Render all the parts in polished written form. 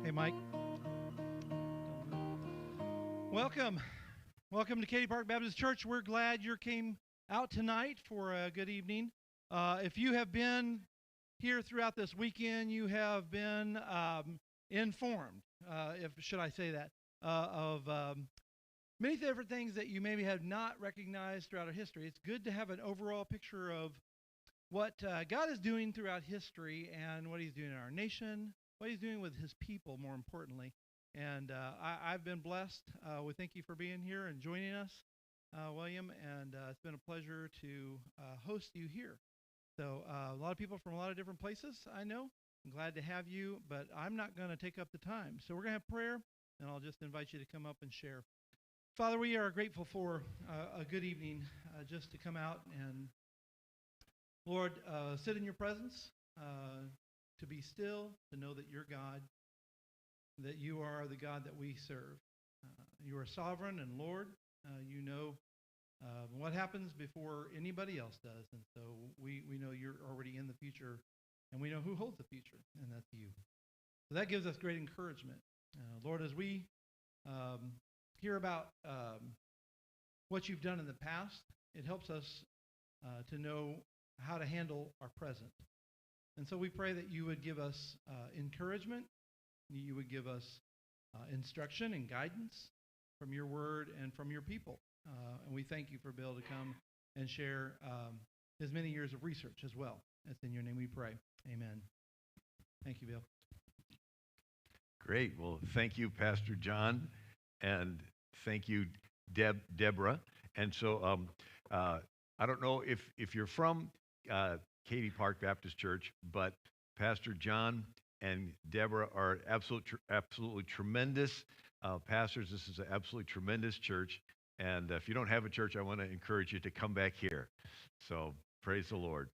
Hey, Mike. Welcome. Welcome to Katy Park Baptist Church. We're glad you came out tonight for a good evening. If you have been here throughout this weekend, you have been informed, if should I say that, of many different things that you maybe have not recognized throughout our history. It's good to have an overall picture of what God is doing throughout history and what he's doing in our nation, what he's doing with his people, more importantly. And I've been blessed. We thank you for being here and joining us, William. And it's been a pleasure to host you here. So a lot of people from a lot of different places, I know. I'm glad to have you, but I'm not going to take up the time. So we're going to have prayer, and I'll just invite you to come up and share. Father, we are grateful for a good evening just to come out and, Lord, sit in your presence, to be still, to know that you're God, that you are the God that we serve. You are sovereign and Lord. You know what happens before anybody else does. And so we know you're already in the future, and we know who holds the future, and that's you. So that gives us great encouragement. Lord, as we hear about what you've done in the past, it helps us to know how to handle our present. And so we pray that you would give us encouragement, you would give us instruction and guidance from your word and from your people. And we thank you for being able to come and share his many years of research as well. It's in your name we pray. Amen. Thank you, Bill. Great. Well, thank you, Pastor John, and thank you, Deborah. And so I don't know if you're from Katy Park Baptist Church, but Pastor John and Deborah are absolutely tremendous pastors. This is an absolutely tremendous church. And if you don't have a church, I want to encourage you to come back here. So praise the Lord.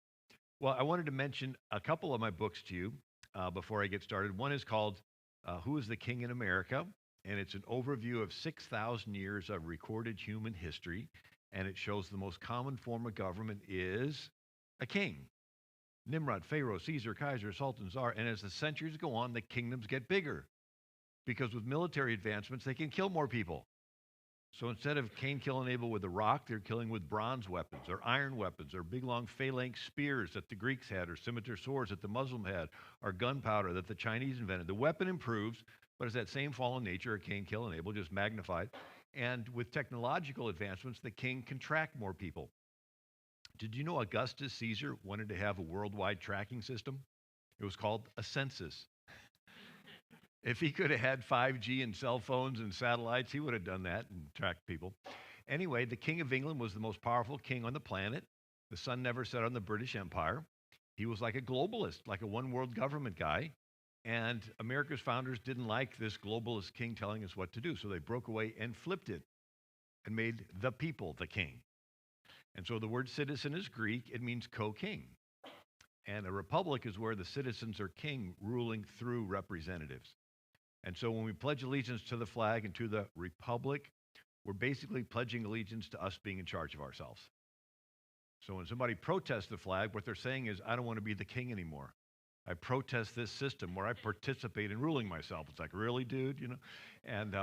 Well, I wanted to mention a couple of my books to you before I get started. One is called Who is the King in America? And it's an overview of 6,000 years of recorded human history. And it shows the most common form of government is a king. Nimrod, Pharaoh, Caesar, Kaiser, Sultan, Tsar. And as the centuries go on, the kingdoms get bigger. Because with military advancements, they can kill more people. So instead of Cain killing Abel with a rock, they're killing with bronze weapons or iron weapons or big long phalanx spears that the Greeks had or scimitar swords that the Muslim had or gunpowder that the Chinese invented. The weapon improves, but it's that same fallen nature of Cain killing Abel, just magnified. And with technological advancements, the king can track more people. Did you know Augustus Caesar wanted to have a worldwide tracking system? It was called a census. If he could have had 5G and cell phones and satellites, he would have done that and tracked people. Anyway, the King of England was the most powerful king on the planet. The sun never set on the British Empire. He was like a globalist, like a one world government guy. And America's founders didn't like this globalist king telling us what to do. So they broke away and flipped it and made the people the king. And so the word citizen is Greek. It means co-king. And a republic is where the citizens are king ruling through representatives. And so when we pledge allegiance to the flag and to the republic, we're basically pledging allegiance to us being in charge of ourselves. So when somebody protests the flag, what they're saying is, I don't want to be the king anymore. I protest this system where I participate in ruling myself. It's like, really, dude? You know? And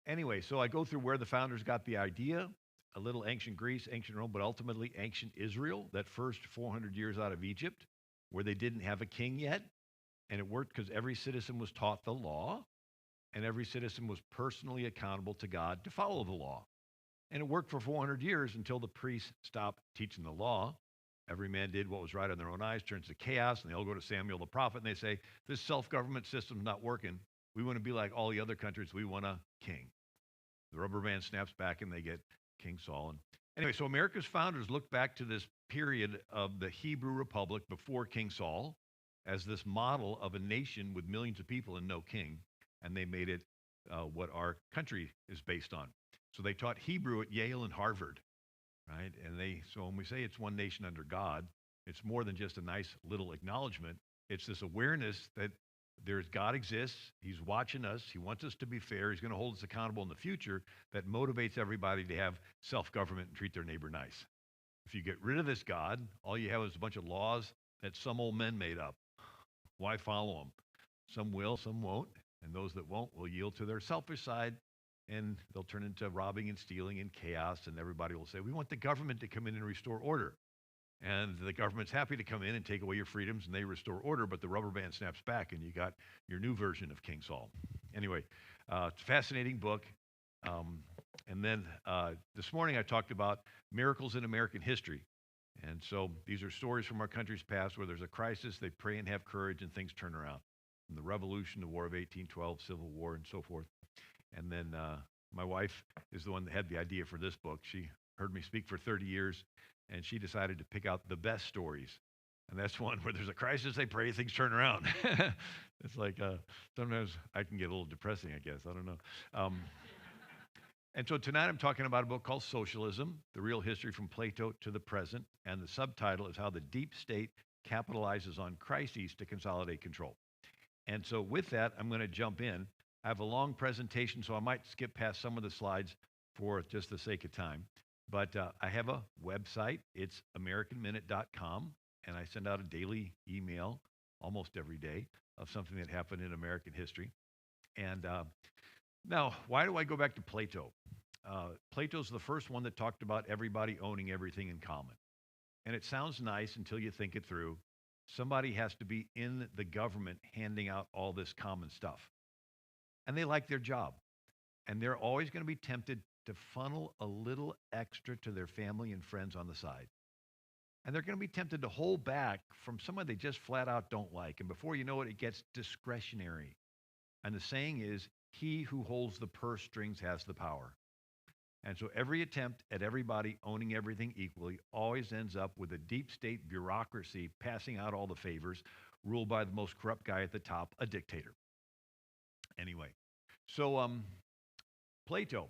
anyway, so I go through where the founders got the idea, a little ancient Greece, ancient Rome, but ultimately ancient Israel, that first 400 years out of Egypt, where they didn't have a king yet. And it worked because every citizen was taught the law, and every citizen was personally accountable to God to follow the law. And it worked for 400 years until the priests stopped teaching the law. Every man did what was right in their own eyes, turns to chaos, and they all go to Samuel the prophet, and they say, this self-government system's not working. We want to be like all the other countries. We want a king. The rubber band snaps back, and they get King Saul. And anyway, so America's founders looked back to this period of the Hebrew Republic before King Saul, as this model of a nation with millions of people and no king, and they made it what our country is based on. So they taught Hebrew at Yale and Harvard, right? And so when we say it's one nation under God, it's more than just a nice little acknowledgement. It's this awareness that God exists, he's watching us, he wants us to be fair, he's going to hold us accountable in the future, that motivates everybody to have self-government and treat their neighbor nice. If you get rid of this God, all you have is a bunch of laws that some old men made up. Why follow them? Some will, some won't. And those that won't will yield to their selfish side, and they'll turn into robbing and stealing and chaos. And everybody will say, we want the government to come in and restore order. And the government's happy to come in and take away your freedoms, and they restore order, but the rubber band snaps back, and you got your new version of King Saul. Anyway, it's a fascinating book. And then this morning I talked about miracles in American history. And so these are stories from our country's past where there's a crisis, they pray and have courage, and things turn around. From the Revolution, the War of 1812, Civil War, and so forth. And then my wife is the one that had the idea for this book. She heard me speak for 30 years, and she decided to pick out the best stories. And that's one where there's a crisis, they pray, things turn around. It's like sometimes I can get a little depressing, I guess. I don't know. And so tonight I'm talking about a book called Socialism, The Real History from Plato to the Present. And the subtitle is How the Deep State Capitalizes on Crises to Consolidate Control. And so with that, I'm going to jump in. I have a long presentation, so I might skip past some of the slides for just the sake of time. But I have a website. It's AmericanMinute.com, and I send out a daily email almost every day of something that happened in American history. And now, why do I go back to Plato? Plato's the first one that talked about everybody owning everything in common. And it sounds nice until you think it through. Somebody has to be in the government handing out all this common stuff. And they like their job. And they're always going to be tempted to funnel a little extra to their family and friends on the side. And they're going to be tempted to hold back from someone they just flat out don't like. And before you know it, it gets discretionary. And the saying is, he who holds the purse strings has the power. And so every attempt at everybody owning everything equally always ends up with a deep state bureaucracy passing out all the favors, ruled by the most corrupt guy at the top, a dictator. Anyway, so Plato,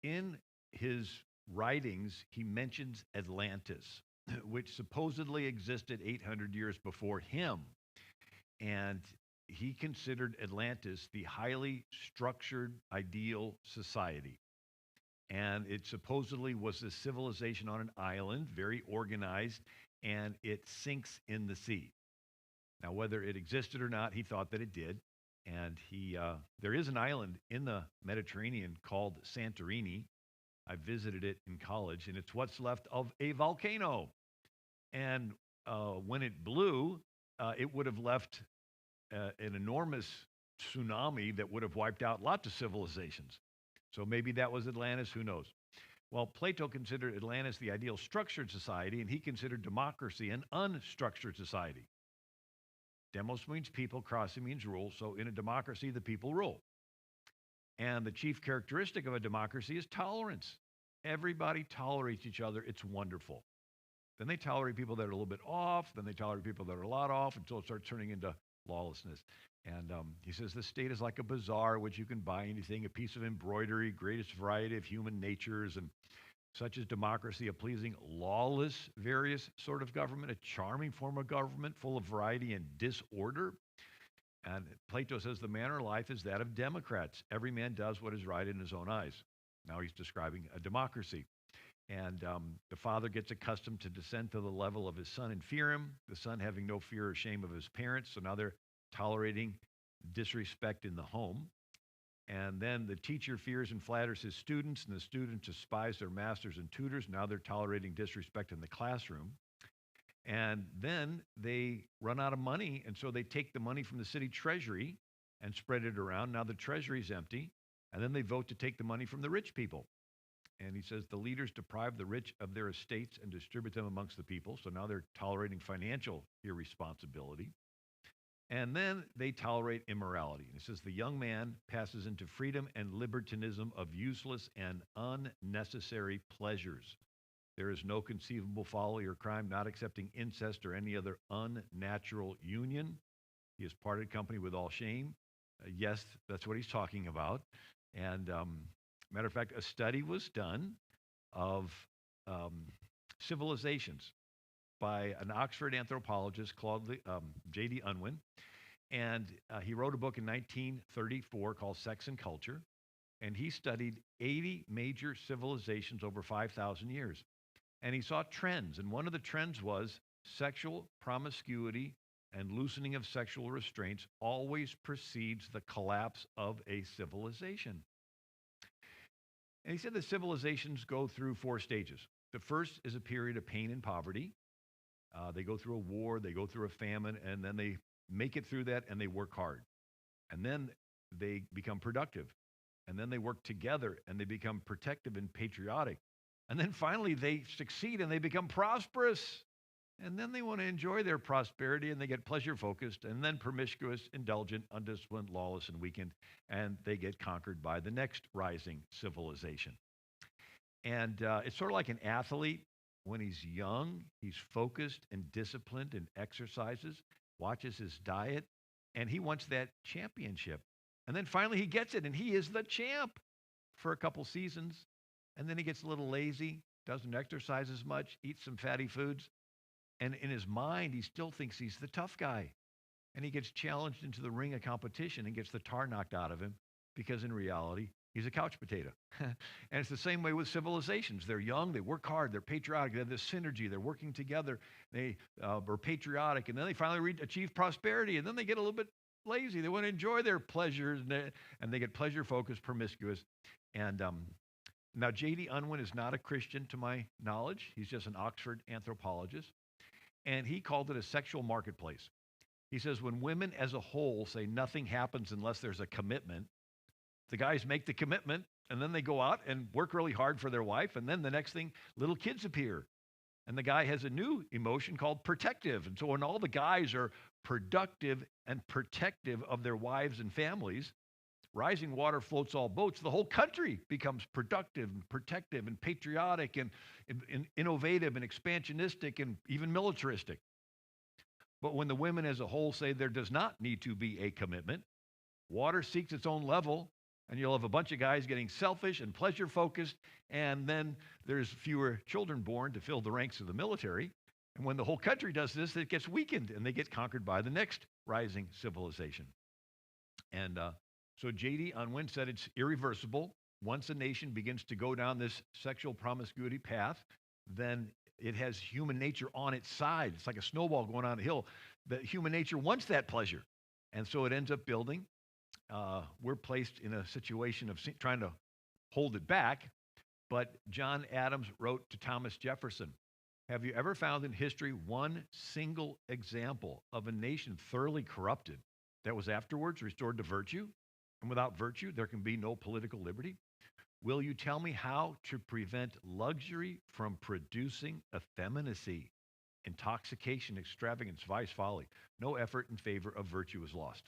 in his writings, he mentions Atlantis, which supposedly existed 800 years before him. And he considered Atlantis the highly structured, ideal society. And it supposedly was a civilization on an island, very organized, and it sinks in the sea. Now, whether it existed or not, he thought that it did. And there is an island in the Mediterranean called Santorini. I visited it in college, and it's what's left of a volcano. And when it blew, it would have left an enormous tsunami that would have wiped out lots of civilizations. So maybe that was Atlantis, who knows? Well, Plato considered Atlantis the ideal structured society, and he considered democracy an unstructured society. Demos means people, cracy means rule, so in a democracy, the people rule. And the chief characteristic of a democracy is tolerance. Everybody tolerates each other. It's wonderful. Then they tolerate people that are a little bit off, then they tolerate people that are a lot off, until it starts turning into lawlessness. And he says the state is like a bazaar which you can buy anything, a piece of embroidery, greatest variety of human natures, and such as democracy, a pleasing, lawless, various sort of government, a charming form of government full of variety and disorder. And Plato says the manner of life is that of democrats. Every man does what is right in his own eyes. Now he's describing a democracy. And the father gets accustomed to descend to the level of his son and fear him, the son having no fear or shame of his parents. So now they're tolerating disrespect in the home. And then the teacher fears and flatters his students, and the students despise their masters and tutors. Now they're tolerating disrespect in the classroom. And then they run out of money, and so they take the money from the city treasury and spread it around. Now the treasury's empty, and then they vote to take the money from the rich people. And he says the leaders deprive the rich of their estates and distribute them amongst the people. So now they're tolerating financial irresponsibility. And then they tolerate immorality. And it says the young man passes into freedom and libertinism of useless and unnecessary pleasures. There is no conceivable folly or crime, not excepting incest or any other unnatural union. He has parted company with all shame. Yes, that's what he's talking about. And matter of fact, a study was done of civilizations by an Oxford anthropologist, J.D. Unwin. And he wrote a book in 1934 called Sex and Culture. And he studied 80 major civilizations over 5,000 years. And he saw trends. And one of the trends was sexual promiscuity and loosening of sexual restraints always precedes the collapse of a civilization. And he said that civilizations go through 4 stages. The first is a period of pain and poverty. They go through a war, they go through a famine, and then they make it through that and they work hard. And then they become productive. And then they work together and they become protective and patriotic. And then finally they succeed and they become prosperous. And then they want to enjoy their prosperity and they get pleasure focused and then promiscuous, indulgent, undisciplined, lawless, and weakened. And they get conquered by the next rising civilization. And it's sort of like an athlete. When he's young, he's focused and disciplined and exercises, watches his diet, and he wants that championship. And then finally he gets it, and he is the champ for a couple seasons. And then he gets a little lazy, doesn't exercise as much, eats some fatty foods. And in his mind, he still thinks he's the tough guy. And he gets challenged into the ring of competition and gets the tar knocked out of him because in reality, he's a couch potato. And it's the same way with civilizations. They're young, they work hard, they're patriotic, they have this synergy, they're working together, they are patriotic, and then they finally achieve prosperity, and then they get a little bit lazy. They want to enjoy their pleasures, and they get pleasure-focused, promiscuous. And now J.D. Unwin is not a Christian to my knowledge. He's just an Oxford anthropologist. And he called it a sexual marketplace. He says when women as a whole say nothing happens unless there's a commitment, the guys make the commitment, and then they go out and work really hard for their wife, and then the next thing, little kids appear. And the guy has a new emotion called protective. And so when all the guys are productive and protective of their wives and families, rising water floats all boats. The whole country becomes productive and protective and patriotic and innovative and expansionistic and even militaristic. But when the women as a whole say there does not need to be a commitment, water seeks its own level, and you'll have a bunch of guys getting selfish and pleasure-focused, and then there's fewer children born to fill the ranks of the military. And when the whole country does this, it gets weakened, and they get conquered by the next rising civilization. And so J.D. Unwin said it's irreversible. Once a nation begins to go down this sexual promiscuity path, then it has human nature on its side. It's like a snowball going down a hill. The human nature wants that pleasure. And so it ends up building. We're placed in a situation of trying to hold it back. But John Adams wrote to Thomas Jefferson, have you ever found in history one single example of a nation thoroughly corrupted that was afterwards restored to virtue? And without virtue, there can be no political liberty. Will you tell me how to prevent luxury from producing effeminacy, intoxication, extravagance, vice, folly? No effort in favor of virtue is lost.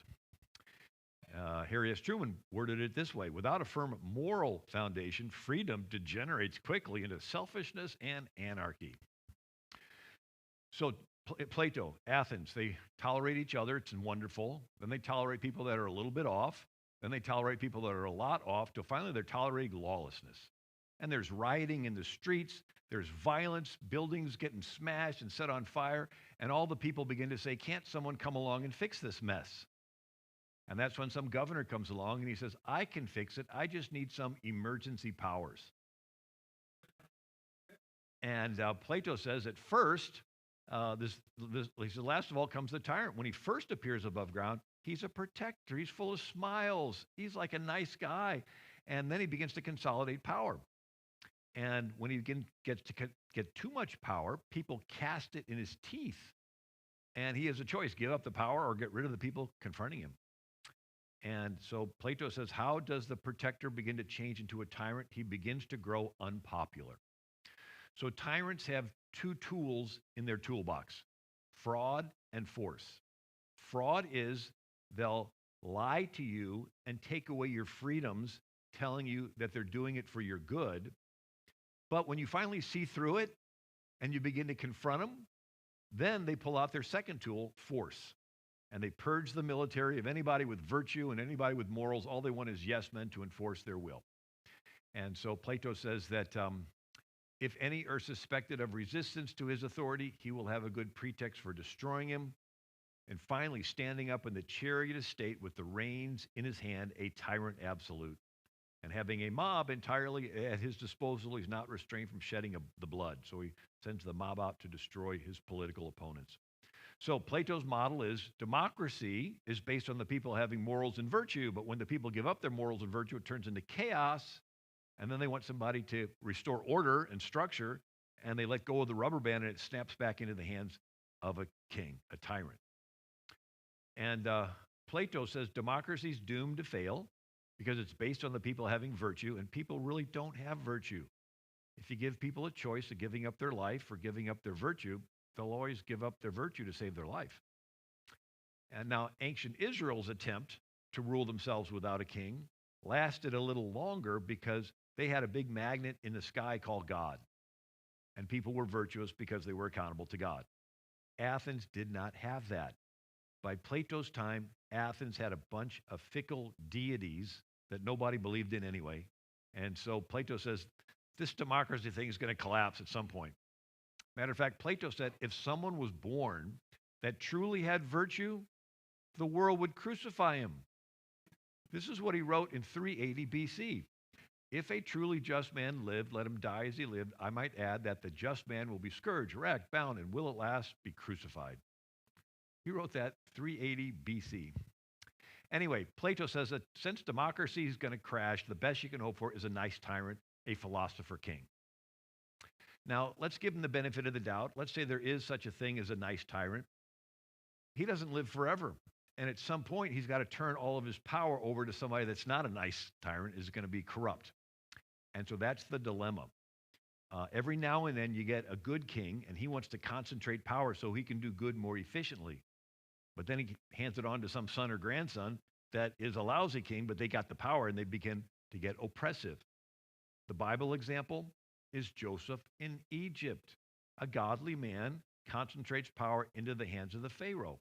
Harry S. Truman worded it this way: without a firm moral foundation, freedom degenerates quickly into selfishness and anarchy. So Plato, Athens, they tolerate each other. It's wonderful. Then they tolerate people that are a little bit off. Then they tolerate people that are a lot off, till finally they're tolerating lawlessness. And there's rioting in the streets. There's violence, buildings getting smashed and set on fire. And all the people begin to say, can't someone come along and fix this mess? And that's when some governor comes along and he says, I can fix it. I just need some emergency powers. And Plato says at first, he says, last of all comes the tyrant. When he first appears above ground, he's a protector. He's full of smiles. He's like a nice guy. And then he begins to consolidate power. And when he gets to get too much power, people cast it in his teeth. And he has a choice, give up the power or get rid of the people confronting him. And so Plato says, how does the protector begin to change into a tyrant? He begins to grow unpopular. So tyrants have 2 tools in their toolbox: fraud and force. Fraud is they'll lie to you and take away your freedoms, telling you that they're doing it for your good. But when you finally see through it and you begin to confront them, then they pull out their second tool, force. And they purge the military of anybody with virtue and anybody with morals. All they want is yes men to enforce their will. And so Plato says that if any are suspected of resistance to his authority, he will have a good pretext for destroying him. And finally, standing up in the chariot of state with the reins in his hand, a tyrant absolute. And having a mob entirely at his disposal, he's not restrained from shedding the blood. So he sends the mob out to destroy his political opponents. So Plato's model is democracy is based on the people having morals and virtue, but when the people give up their morals and virtue, it turns into chaos, and then they want somebody to restore order and structure, and they let go of the rubber band, and it snaps back into the hands of a king, a tyrant. And Plato says democracy is doomed to fail because it's based on the people having virtue, and people really don't have virtue. If you give people a choice of giving up their life or giving up their virtue, they'll always give up their virtue to save their life. And now ancient Israel's attempt to rule themselves without a king lasted a little longer because they had a big magnet in the sky called God. And people were virtuous because they were accountable to God. Athens did not have that. By Plato's time, Athens had a bunch of fickle deities that nobody believed in anyway. And so Plato says, this democracy thing is going to collapse at some point. Matter of fact, Plato said if someone was born that truly had virtue, the world would crucify him. This is what he wrote in 380 BC. If a truly just man lived, let him die as he lived. I might add that the just man will be scourged, racked, bound, and will at last be crucified. He wrote that 380 BC. Anyway, Plato says that since democracy is going to crash, the best you can hope for is a nice tyrant, a philosopher king. Now, let's give him the benefit of the doubt. Let's say there is such a thing as a nice tyrant. He doesn't live forever. And at some point, he's got to turn all of his power over to somebody that's not a nice tyrant, is going to be corrupt. And so that's the dilemma. Every now and then you get a good king, and he wants to concentrate power so he can do good more efficiently. But then he hands it on to some son or grandson that is a lousy king, but they got the power, and they begin to get oppressive. The Bible example is Joseph in Egypt. A godly man concentrates power into the hands of the Pharaoh.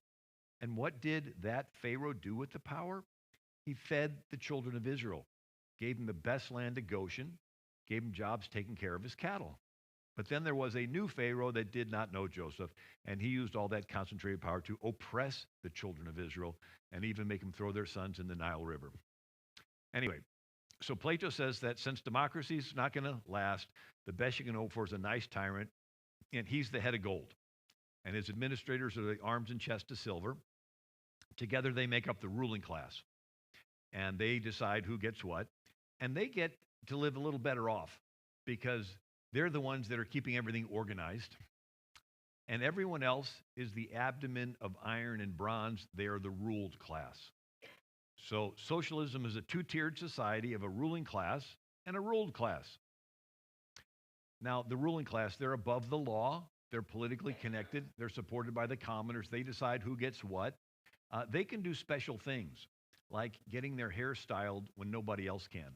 And what did that Pharaoh do with the power? He fed the children of Israel, gave them the best land of Goshen, gave him jobs taking care of his cattle. But then there was a new Pharaoh that did not know Joseph, and he used all that concentrated power to oppress the children of Israel and even make them throw their sons in the Nile River. Anyway, so Plato says that since democracy is not going to last, the best you can hope for is a nice tyrant, and he's the head of gold. And his administrators are the arms and chest of silver. Together they make up the ruling class. And they decide who gets what. And they get to live a little better off because they're the ones that are keeping everything organized. And everyone else is the abdomen of iron and bronze. They are the ruled class. So socialism is a two-tiered society of a ruling class and a ruled class. Now, the ruling class, they're above the law. They're politically connected. They're supported by the commoners. They decide who gets what. They can do special things, like getting their hair styled when nobody else can.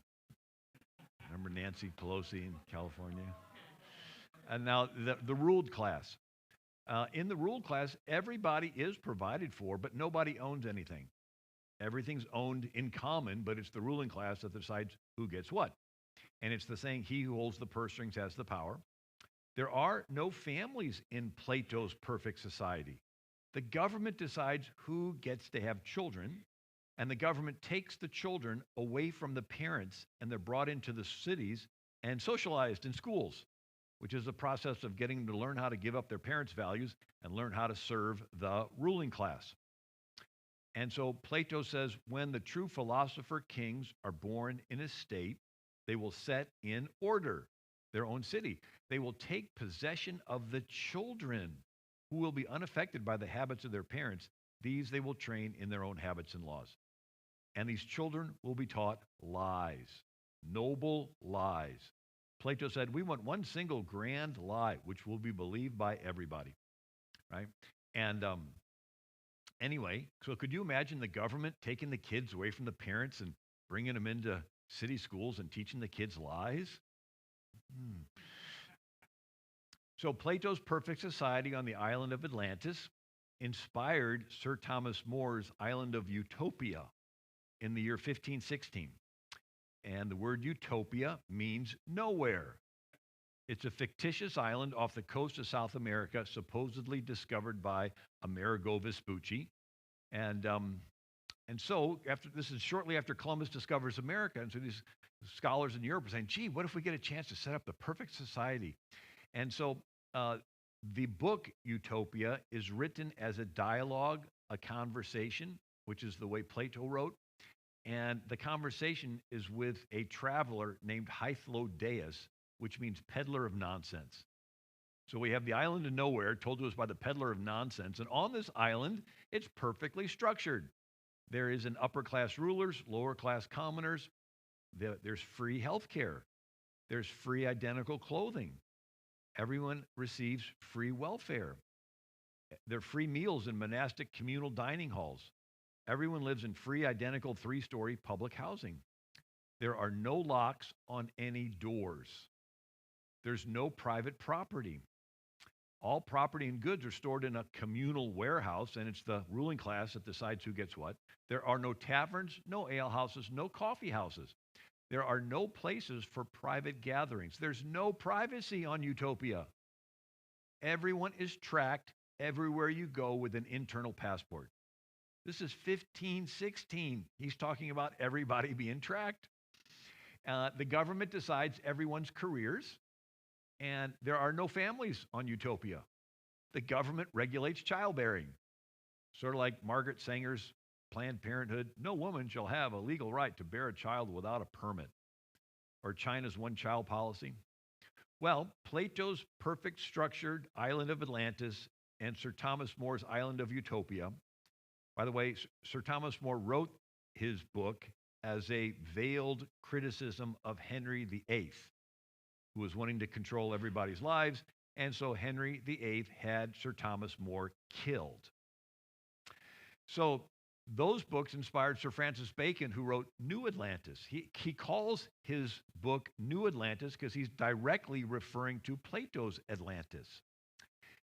Remember Nancy Pelosi in California? And now the ruled class. In the ruled class, everybody is provided for, but nobody owns anything. Everything's owned in common, but it's the ruling class that decides who gets what. And it's the saying, he who holds the purse strings has the power. There are no families in Plato's perfect society. The government decides who gets to have children, and the government takes the children away from the parents, and they're brought into the cities and socialized in schools, which is a process of getting them to learn how to give up their parents' values and learn how to serve the ruling class. And so Plato says when the true philosopher kings are born in a state, they will set in order their own city. They will take possession of the children who will be unaffected by the habits of their parents. These they will train in their own habits and laws. And these children will be taught lies, noble lies. Plato said, we want one single grand lie, which will be believed by everybody, right? And anyway, so could you imagine the government taking the kids away from the parents and bringing them into city schools and teaching the kids lies? So Plato's perfect society on the island of Atlantis inspired Sir Thomas More's island of Utopia in the year 1516. And the word utopia means nowhere. It's a fictitious island off the coast of South America, supposedly discovered by Amerigo Vespucci. And so this is shortly after Columbus discovers America. And so these scholars in Europe are saying, gee, what if we get a chance to set up the perfect society? And so The book Utopia is written as a dialogue, a conversation, which is the way Plato wrote. And the conversation is with a traveler named Hythlodaeus, which means peddler of nonsense. So we have the island of nowhere told to us by the peddler of nonsense. And on this island, it's perfectly structured. There is an upper class rulers, lower class commoners. There's free health care. There's free identical clothing. Everyone receives free welfare. There are free meals in monastic communal dining halls. Everyone lives in free identical 3-story public housing. There are no locks on any doors. There's no private property. All property and goods are stored in a communal warehouse, and it's the ruling class that decides who gets what. There are no taverns, no alehouses, no coffee houses. There are no places for private gatherings. There's no privacy on Utopia. Everyone is tracked everywhere you go with an internal passport. This is 1516. He's talking about everybody being tracked. The government decides everyone's careers, and there are no families on Utopia. The government regulates childbearing. Sort of like Margaret Sanger's Planned Parenthood, no woman shall have a legal right to bear a child without a permit. Or China's one-child policy. Well, Plato's perfect structured island of Atlantis and Sir Thomas More's island of Utopia. By the way, Sir Thomas More wrote his book as a veiled criticism of Henry VIII, who was wanting to control everybody's lives, and so Henry VIII had Sir Thomas More killed. So those books inspired Sir Francis Bacon, who wrote New Atlantis. He calls his book New Atlantis because he's directly referring to Plato's Atlantis.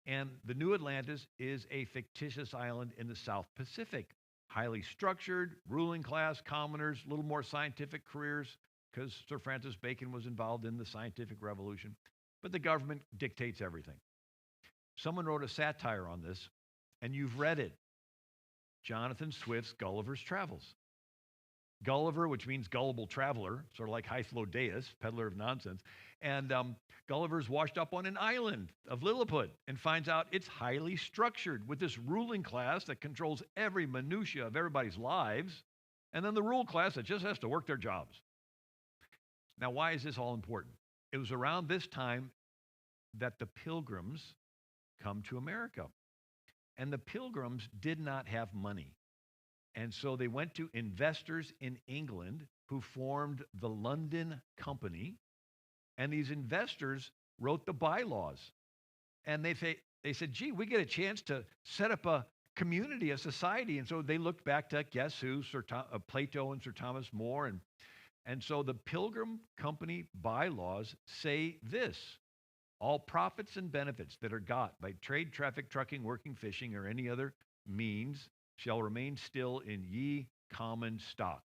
And the New Atlantis is a fictitious island in the South Pacific, highly structured, ruling class, commoners, a little more scientific careers, because Sir Francis Bacon was involved in the scientific revolution. But the government dictates everything. Someone wrote a satire on this, and you've read it. Jonathan Swift's Gulliver's Travels. Gulliver, which means gullible traveler, sort of like Hythlodaeus, peddler of nonsense. And Gulliver's washed up on an island of Lilliput and finds out it's highly structured with this ruling class that controls every minutia of everybody's lives, and then the rule class that just has to work their jobs. Now, why is this all important? It was around this time that the Pilgrims come to America. And the Pilgrims did not have money. And so they went to investors in England who formed the London Company. And these investors wrote the bylaws. And they said, gee, we get a chance to set up a community, a society. And so they looked back to, guess who? Plato and Sir Thomas More. And so the Pilgrim Company bylaws say this: all profits and benefits that are got by trade, traffic, trucking, working, fishing, or any other means shall remain still in ye common stock.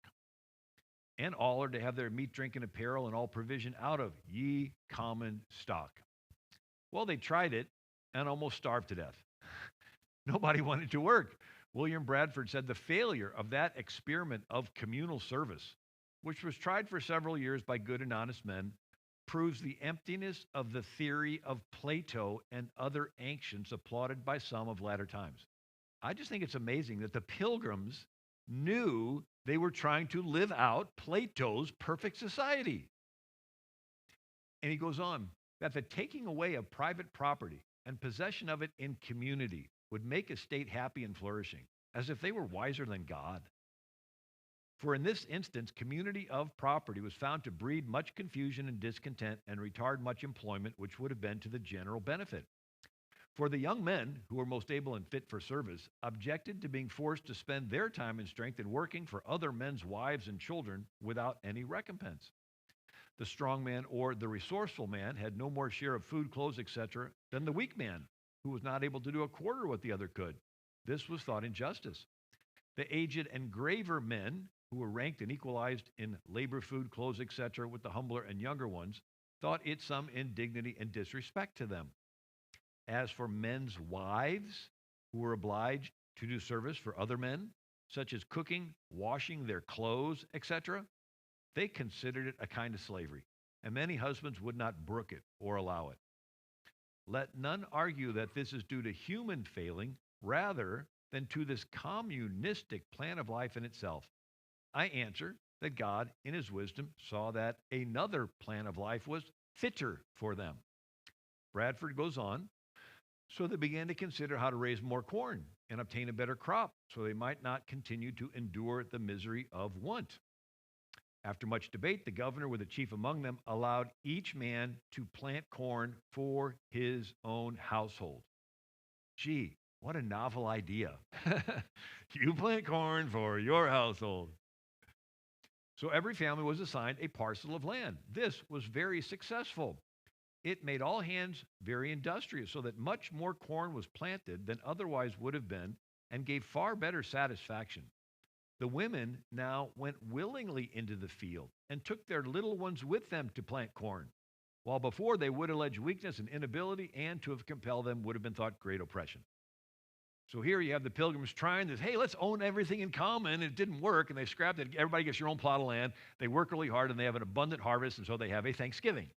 And all are to have their meat, drink, and apparel, and all provision out of ye common stock. Well, they tried it and almost starved to death. Nobody wanted to work. William Bradford said the failure of that experiment of communal service, which was tried for several years by good and honest men, proves the emptiness of the theory of Plato and other ancients applauded by some of latter times. I just think it's amazing that the Pilgrims knew they were trying to live out Plato's perfect society. And he goes on, that the taking away of private property and possession of it in community would make a state happy and flourishing, as if they were wiser than God. For in this instance, community of property was found to breed much confusion and discontent and retard much employment, which would have been to the general benefit. For the young men, who were most able and fit for service, objected to being forced to spend their time and strength in working for other men's wives and children without any recompense. The strong man or the resourceful man had no more share of food, clothes, etc., than the weak man, who was not able to do a quarter what the other could. This was thought injustice. The aged and graver men, who were ranked and equalized in labor, food, clothes, etc., with the humbler and younger ones, thought it some indignity and disrespect to them. As for men's wives, who were obliged to do service for other men, such as cooking, washing their clothes, etc., they considered it a kind of slavery, and many husbands would not brook it or allow it. let none argue that this is due to human failing rather than to this communistic plan of life in itself. I answer that God, in his wisdom, saw that another plan of life was fitter for them. Bradford goes on, so they began to consider how to raise more corn and obtain a better crop so they might not continue to endure the misery of want. After much debate, the governor, with the chief among them, allowed each man to plant corn for his own household. Gee, what a novel idea. You plant corn for your household. So every family was assigned a parcel of land. This was very successful. It made all hands very industrious, so that much more corn was planted than otherwise would have been and gave far better satisfaction. The women now went willingly into the field and took their little ones with them to plant corn, while before they would allege weakness and inability, and to have compelled them would have been thought great oppression. So here you have the pilgrims trying this, hey, let's own everything in common. And it didn't work, and they scrapped it. Everybody gets your own plot of land. They work really hard, and they have an abundant harvest, and so they have a Thanksgiving.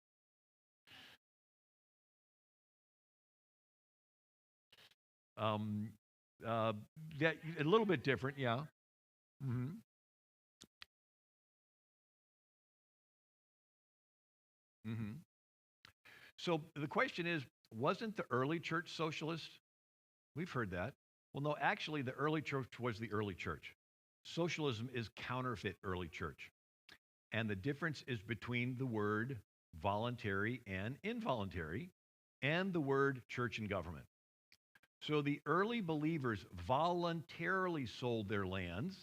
That a little bit different, yeah. hmm hmm So the question is, wasn't the early church socialist? We've heard that. Well, no, actually, the early church was the early church. Socialism is counterfeit early church. And the difference is between the word voluntary and involuntary and the word church and government. So the early believers voluntarily sold their lands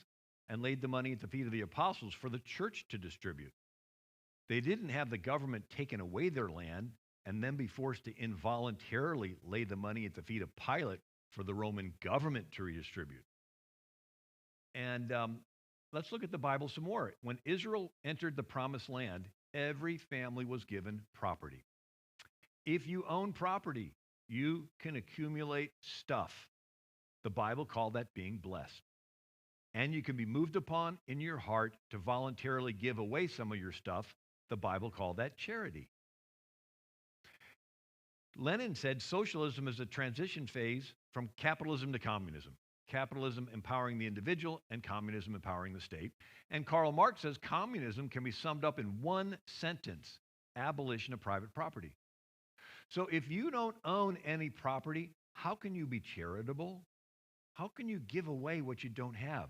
and laid the money at the feet of the apostles for the church to distribute. They didn't have the government taken away their land and then be forced to involuntarily lay the money at the feet of Pilate for the Roman government to redistribute. And let's look at the Bible some more. When Israel entered the promised land, every family was given property. If you own property, you can accumulate stuff. The Bible called that being blessed. And you can be moved upon in your heart to voluntarily give away some of your stuff. The Bible called that charity. Lenin said socialism is a transition phase from capitalism to communism. Capitalism empowering the individual and communism empowering the state. And Karl Marx says communism can be summed up in one sentence: abolition of private property. So if you don't own any property, how can you be charitable? How can you give away what you don't have?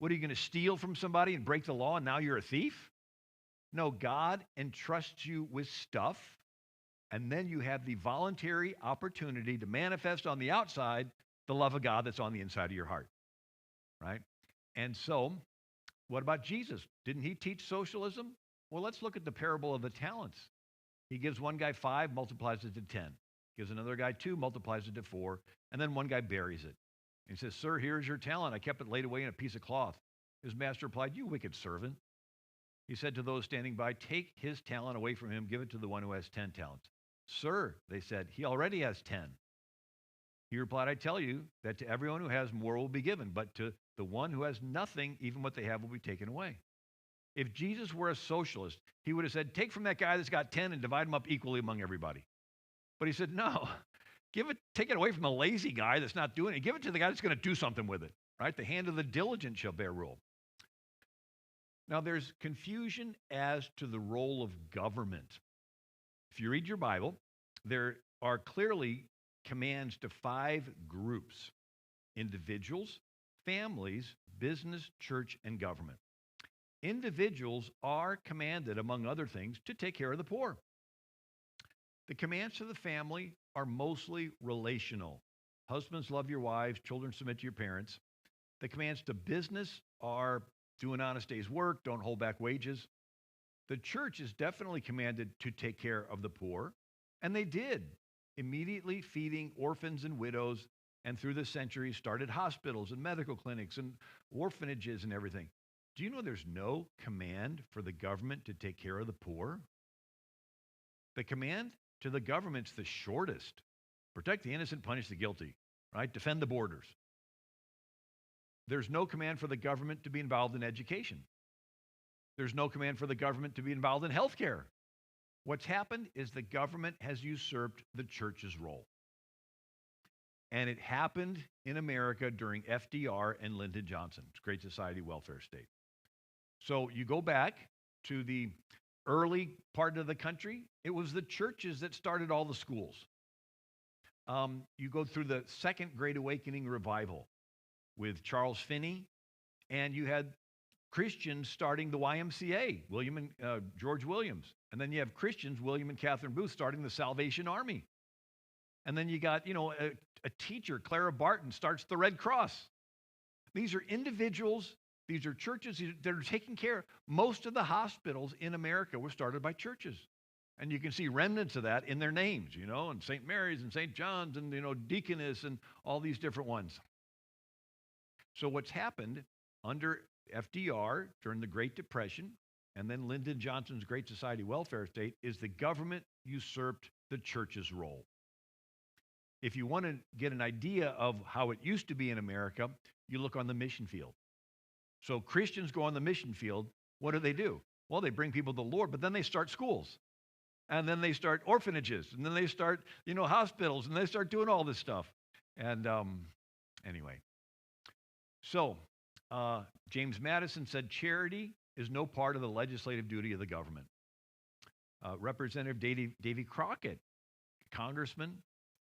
What, are you going to steal from somebody and break the law and now you're a thief? No, God entrusts you with stuff, and then you have the voluntary opportunity to manifest on the outside the love of God that's on the inside of your heart, right? And so, what about Jesus? Didn't he teach socialism? Well, let's look at the parable of the talents. He gives one guy 5, multiplies it to 10. Gives another guy 2, multiplies it to 4, and then one guy buries it. And he says, "Sir, here's your talent. I kept it laid away in a piece of cloth." His master replied, "You wicked servant." He said to those standing by, "Take his talent away from him, give it to the one who has 10 talents. "Sir," they said, "he already has 10. He replied, "I tell you that to everyone who has, more will be given, but to the one who has nothing, even what they have will be taken away." If Jesus were a socialist, he would have said, "Take from that guy that's got 10 and divide them up equally among everybody." But he said, "No, take it away from the lazy guy that's not doing it. Give it to the guy that's going to do something with it, right? The hand of the diligent shall bear rule." Now, there's confusion as to the role of government. If you read your Bible, there are clearly commands to 5 groups: individuals, families, business, church, and government. Individuals are commanded, among other things, to take care of the poor. The commands to the family are mostly relational. Husbands, love your wives. Children, submit to your parents. The commands to business are do an honest day's work, don't hold back wages. The church is definitely commanded to take care of the poor, and they did, immediately feeding orphans and widows, and through the centuries started hospitals and medical clinics and orphanages and everything. Do you know there's no command for the government to take care of the poor? The command to the government's the shortest. Protect the innocent, punish the guilty, right? Defend the borders. There's no command for the government to be involved in education. There's no command for the government to be involved in health care. What's happened is the government has usurped the church's role. And it happened in America during FDR and Lyndon Johnson's Great Society welfare state. So you go back to the early part of the country, it was the churches that started all the schools. You go through the Second Great Awakening revival with Charles Finney, and you had Christians starting the YMCA, William and George Williams. And then you have Christians, William and Catherine Booth, starting the Salvation Army. And then you got, a teacher, Clara Barton, starts the Red Cross. These are individuals, these are churches that are taking care. Most of the hospitals in America were started by churches. And you can see remnants of that in their names, and St. Mary's and St. John's and, Deaconess and all these different ones. So what's happened under FDR during the Great Depression and then Lyndon Johnson's Great Society welfare state is the government usurped the church's role. If you want to get an idea of how it used to be in America, you look on the mission field. So Christians go on the mission field. What do? Well, they bring people to the Lord, but then they start schools. And then they start orphanages. And then they start, hospitals. And they start doing all this stuff. And anyway. So James Madison said, charity is no part of the legislative duty of the government. Representative Davy Crockett, congressman,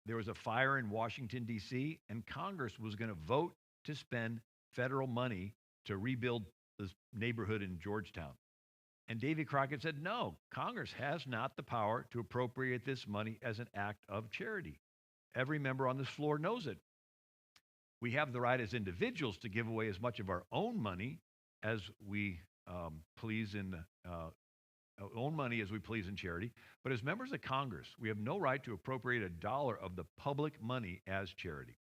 there was a fire in Washington, D.C., and Congress was going to vote to spend federal money to rebuild this neighborhood in Georgetown. And Davy Crockett said, no, Congress has not the power to appropriate this money as an act of charity. Every member on this floor knows it. We have the right as individuals to give away as much of our own money as we please in own money as we please in charity. But as members of Congress, we have no right to appropriate $1 of the public money as charity.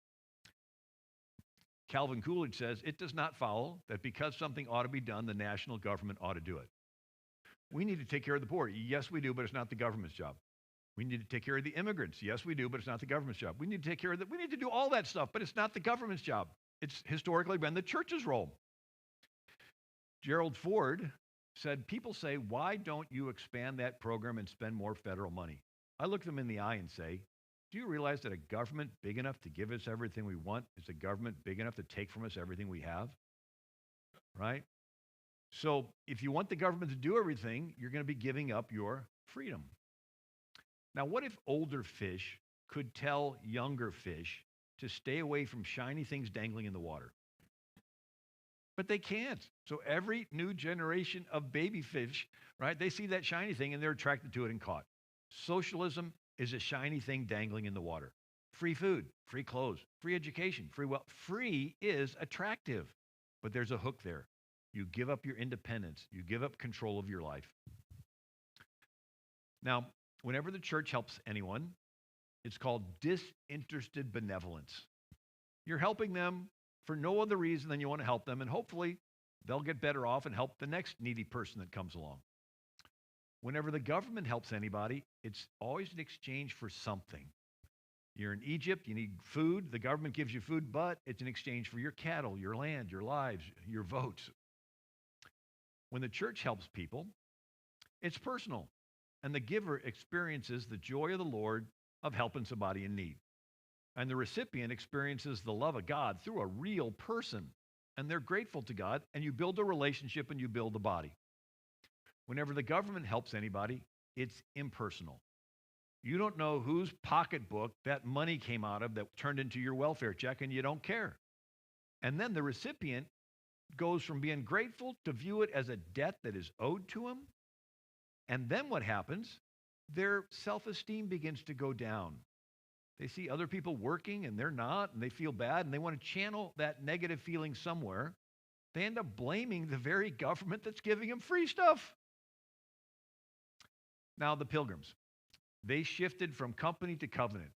Calvin Coolidge says, it does not follow that because something ought to be done, the national government ought to do it. We need to take care of the poor. Yes, we do, but it's not the government's job. We need to take care of the immigrants. Yes, we do, but it's not the government's job. We need to take care of we need to do all that stuff, but it's not the government's job. It's historically been the church's role. Gerald Ford said, people say, why don't you expand that program and spend more federal money? I look them in the eye and say, do you realize that a government big enough to give us everything we want is a government big enough to take from us everything we have? Right? So if you want the government to do everything, you're going to be giving up your freedom. Now, what if older fish could tell younger fish to stay away from shiny things dangling in the water? But they can't. So every new generation of baby fish, right, they see that shiny thing and they're attracted to it and caught. Socialism is a shiny thing dangling in the water. Free food, free clothes, free education, free wealth. Free is attractive, but there's a hook there. You give up your independence. You give up control of your life. Now, whenever the church helps anyone, it's called disinterested benevolence. You're helping them for no other reason than you want to help them, and hopefully they'll get better off and help the next needy person that comes along. Whenever the government helps anybody, it's always in exchange for something. You're in Egypt, you need food, the government gives you food, but it's in exchange for your cattle, your land, your lives, your votes. When the church helps people, it's personal, and the giver experiences the joy of the Lord of helping somebody in need. And the recipient experiences the love of God through a real person, and they're grateful to God, and you build a relationship and you build a body. Whenever the government helps anybody, it's impersonal. You don't know whose pocketbook that money came out of that turned into your welfare check, and you don't care. And then the recipient goes from being grateful to view it as a debt that is owed to him. And then what happens? Their self-esteem begins to go down. They see other people working and they're not, and they feel bad, and they want to channel that negative feeling somewhere. They end up blaming the very government that's giving them free stuff. Now, the Pilgrims, they shifted from company to covenant.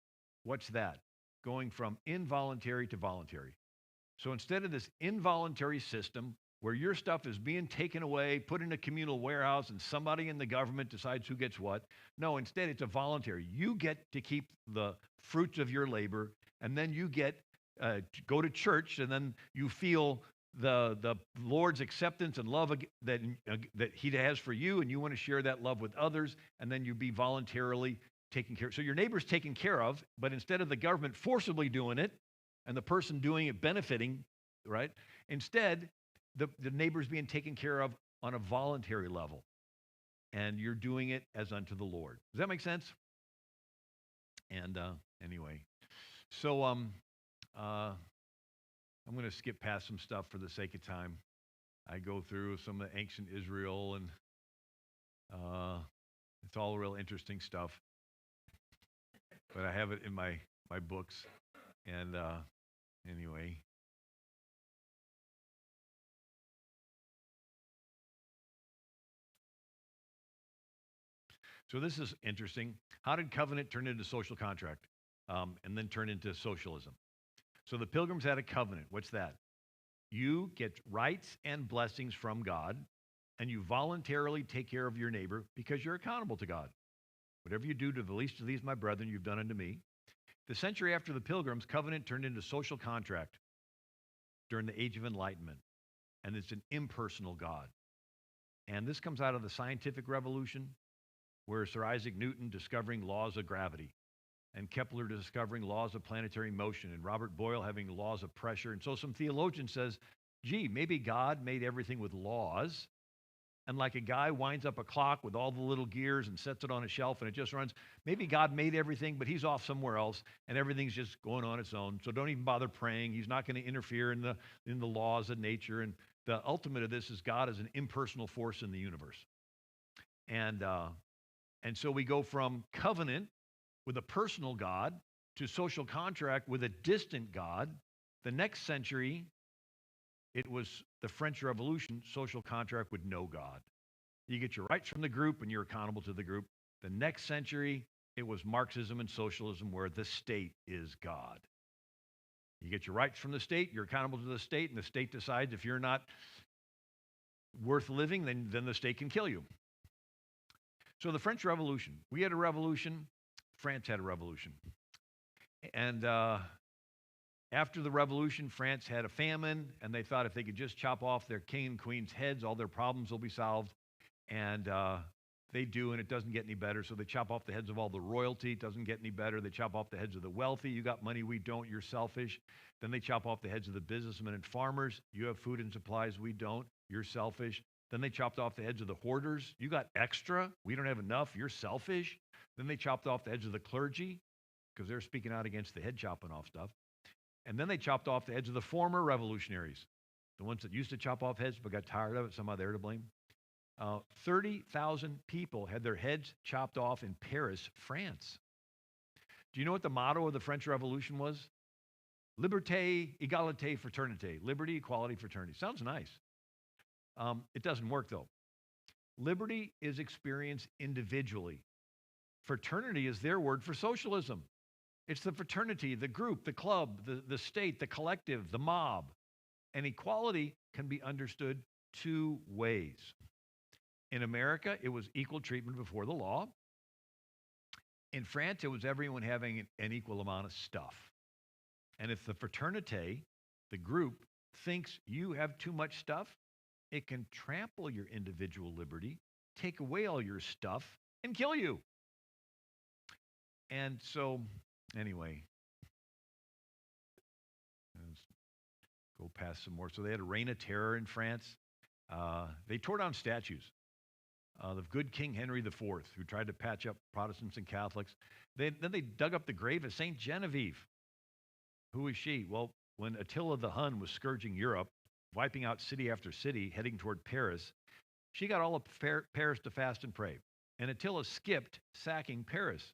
What's that? Going from involuntary to voluntary. So instead of this involuntary system where your stuff is being taken away, put in a communal warehouse, and somebody in the government decides who gets what, no, instead it's a voluntary. You get to keep the fruits of your labor, and then you get to go to church, and then you feel the Lord's acceptance and love that He has for you, and you want to share that love with others, and then you be voluntarily taken care of. So your neighbor's taken care of, but instead of the government forcibly doing it and the person doing it benefiting, right? Instead, the neighbor's being taken care of on a voluntary level, and you're doing it as unto the Lord. Does that make sense? And anyway, so I'm going to skip past some stuff for the sake of time. I go through some of the ancient Israel, and it's all real interesting stuff. But I have it in my books. And anyway. So this is interesting. How did covenant turn into social contract and then turn into socialism? So the Pilgrims had a covenant. What's that? You get rights and blessings from God, and you voluntarily take care of your neighbor because you're accountable to God. Whatever you do to the least of these, my brethren, you've done unto me. The century after the Pilgrims, covenant turned into social contract during the Age of Enlightenment, and it's an impersonal God. And this comes out of the scientific revolution, where Sir Isaac Newton discovering laws of gravity, and Kepler discovering laws of planetary motion, and Robert Boyle having laws of pressure. And so some theologian says, gee, maybe God made everything with laws, and like a guy winds up a clock with all the little gears and sets it on a shelf and it just runs. Maybe God made everything, but he's off somewhere else, and everything's just going on its own. So don't even bother praying. He's not going to interfere in the laws of nature. And the ultimate of this is God is an impersonal force in the universe. And so we go from covenant with a personal God to social contract with a distant God. The next century, it was the French Revolution, social contract with no God. You get your rights from the group and you're accountable to the group. The next century, it was Marxism and socialism where the state is God. You get your rights from the state, you're accountable to the state, and the state decides if you're not worth living, then the state can kill you. So the French Revolution, we had a revolution, France had a revolution. And after the revolution, France had a famine, and they thought if they could just chop off their king and queen's heads, all their problems will be solved. And they do, and it doesn't get any better. So they chop off the heads of all the royalty. It doesn't get any better. They chop off the heads of the wealthy. You got money, we don't. You're selfish. Then they chop off the heads of the businessmen and farmers. You have food and supplies, we don't. You're selfish. Then they chopped off the heads of the hoarders. You got extra. We don't have enough. You're selfish. Then they chopped off the heads of the clergy because they're speaking out against the head chopping off stuff. And then they chopped off the heads of the former revolutionaries, the ones that used to chop off heads but got tired of it. Somehow they're to blame. 30,000 people had their heads chopped off in Paris, France. Do you know what the motto of the French Revolution was? Liberté, égalité, fraternité. Liberty, equality, fraternity. Sounds nice. It doesn't work, though. Liberty is experienced individually. Fraternity is their word for socialism. It's the fraternity, the group, the club, the state, the collective, the mob. And equality can be understood two ways. In America, it was equal treatment before the law. In France, it was everyone having an equal amount of stuff. And if the fraternité, the group, thinks you have too much stuff, it can trample your individual liberty, take away all your stuff, and kill you. And so, anyway, let's go past some more. So they had a reign of terror in France. They tore down statues of good King Henry IV, who tried to patch up Protestants and Catholics. Then they dug up the grave of St. Genevieve. Who was she? Well, when Attila the Hun was scourging Europe, wiping out city after city, heading toward Paris, she got all of Paris to fast and pray. And Attila skipped sacking Paris.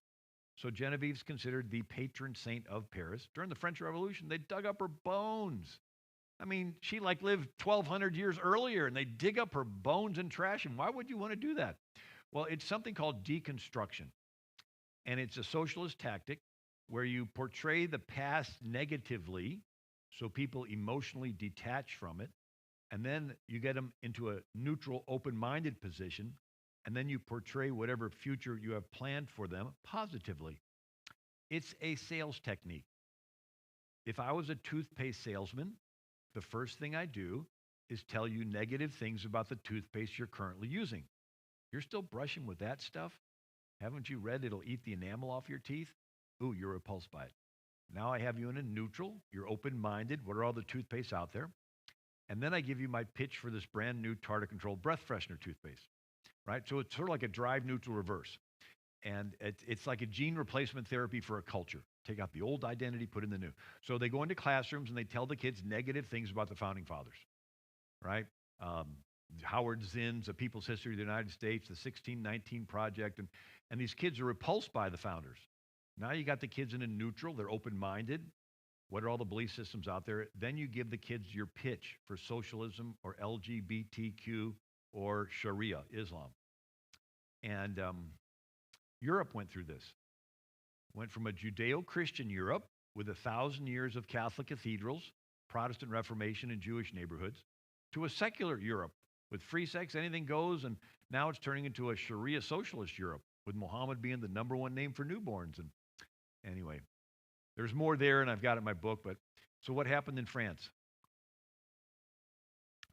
So Genevieve's considered the patron saint of Paris. During the French Revolution, they dug up her bones. I mean, she lived 1,200 years earlier, and they dig up her bones and trash them. Why would you want to do that? Well, it's something called deconstruction. And it's a socialist tactic where you portray the past negatively so people emotionally detach from it. And then you get them into a neutral, open-minded position. And then you portray whatever future you have planned for them positively. It's a sales technique. If I was a toothpaste salesman the first thing I do is tell you negative things about the toothpaste you're currently using. You're still brushing with that stuff? Haven't you read it'll eat the enamel off your teeth? Ooh, you're repulsed by it. Now I have you in a neutral. You're open-minded. What are all the toothpastes out there? And then I give you my pitch for this brand new tartar control breath freshener toothpaste, right? So it's sort of like a drive neutral reverse. And it's like a gene replacement therapy for a culture. Take out the old identity, put in the new. So they go into classrooms and they tell the kids negative things about the founding fathers, right? Howard Zinn's A People's History of the United States, the 1619 Project, and these kids are repulsed by the founders. Now you got the kids in a neutral, they're open-minded. What are all the belief systems out there? Then you give the kids your pitch for socialism or LGBTQ or Sharia, Islam. And Europe went through this. Went from a Judeo-Christian Europe with 1,000 years of Catholic cathedrals, Protestant Reformation in Jewish neighborhoods, to a secular Europe with free sex, anything goes, and now it's turning into a Sharia socialist Europe with Muhammad being the #1 name for newborns. And anyway, there's more there, and I've got it in my book. But so what happened in France?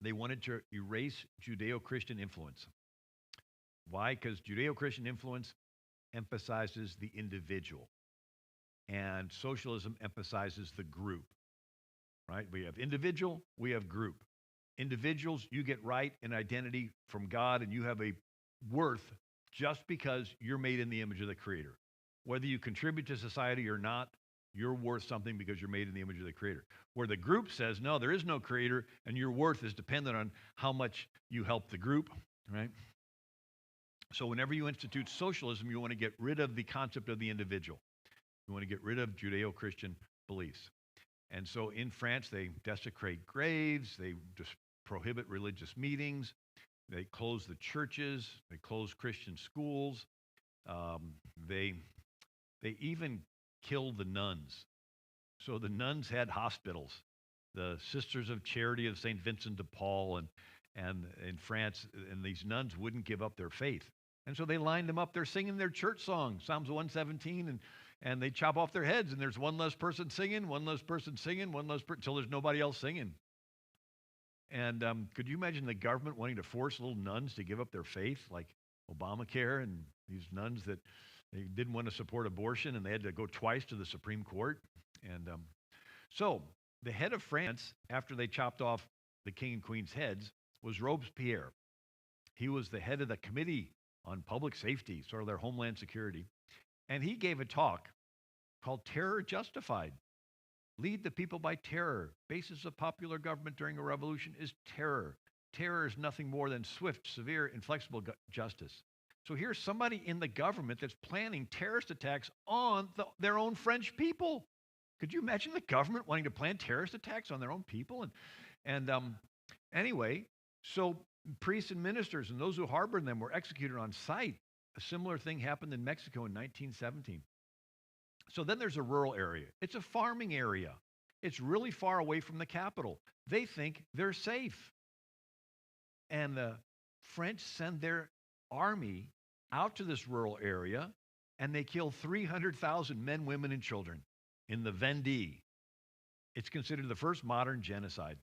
They wanted to erase Judeo-Christian influence. Why? Because Judeo-Christian influence emphasizes the individual, and socialism emphasizes the group, right? We have individual, we have group. Individuals, you get right and identity from God, and you have a worth just because you're made in the image of the Creator. Whether you contribute to society or not, you're worth something because you're made in the image of the Creator. Where the group says, no, there is no Creator, and your worth is dependent on how much you help the group, right? So whenever you institute socialism, you want to get rid of the concept of the individual. You want to get rid of Judeo-Christian beliefs. And so in France, they desecrate graves, they just prohibit religious meetings, they close the churches, they close Christian schools, they even kill the nuns. So the nuns had hospitals. The Sisters of Charity of St. Vincent de Paul and in France, and these nuns wouldn't give up their faith. And so they lined them up. They're singing their church song, Psalms 117, and they chop off their heads, and there's one less person singing, until there's nobody else singing. And could you imagine the government wanting to force little nuns to give up their faith, like Obamacare, and these nuns that they didn't want to support abortion, and they had to go twice to the Supreme Court? And so the head of France, after they chopped off the king and queen's heads, was Robespierre. He was the head of the Committee on Public Safety, sort of their homeland security. And he gave a talk called Terror Justified. Lead the people by terror. Basis of popular government during a revolution is terror. Terror is nothing more than swift, severe, inflexible justice. So here's somebody in the government that's planning terrorist attacks on their own French people. Could you imagine the government wanting to plan terrorist attacks on their own people? Anyway, so priests and ministers and those who harbored them were executed on sight. A similar thing happened in Mexico in 1917. So then there's a rural area. It's a farming area. It's really far away from the capital. They think they're safe. And the French send their army out to this rural area, and they kill 300,000 men, women, and children in the Vendée. It's considered the first modern genocide.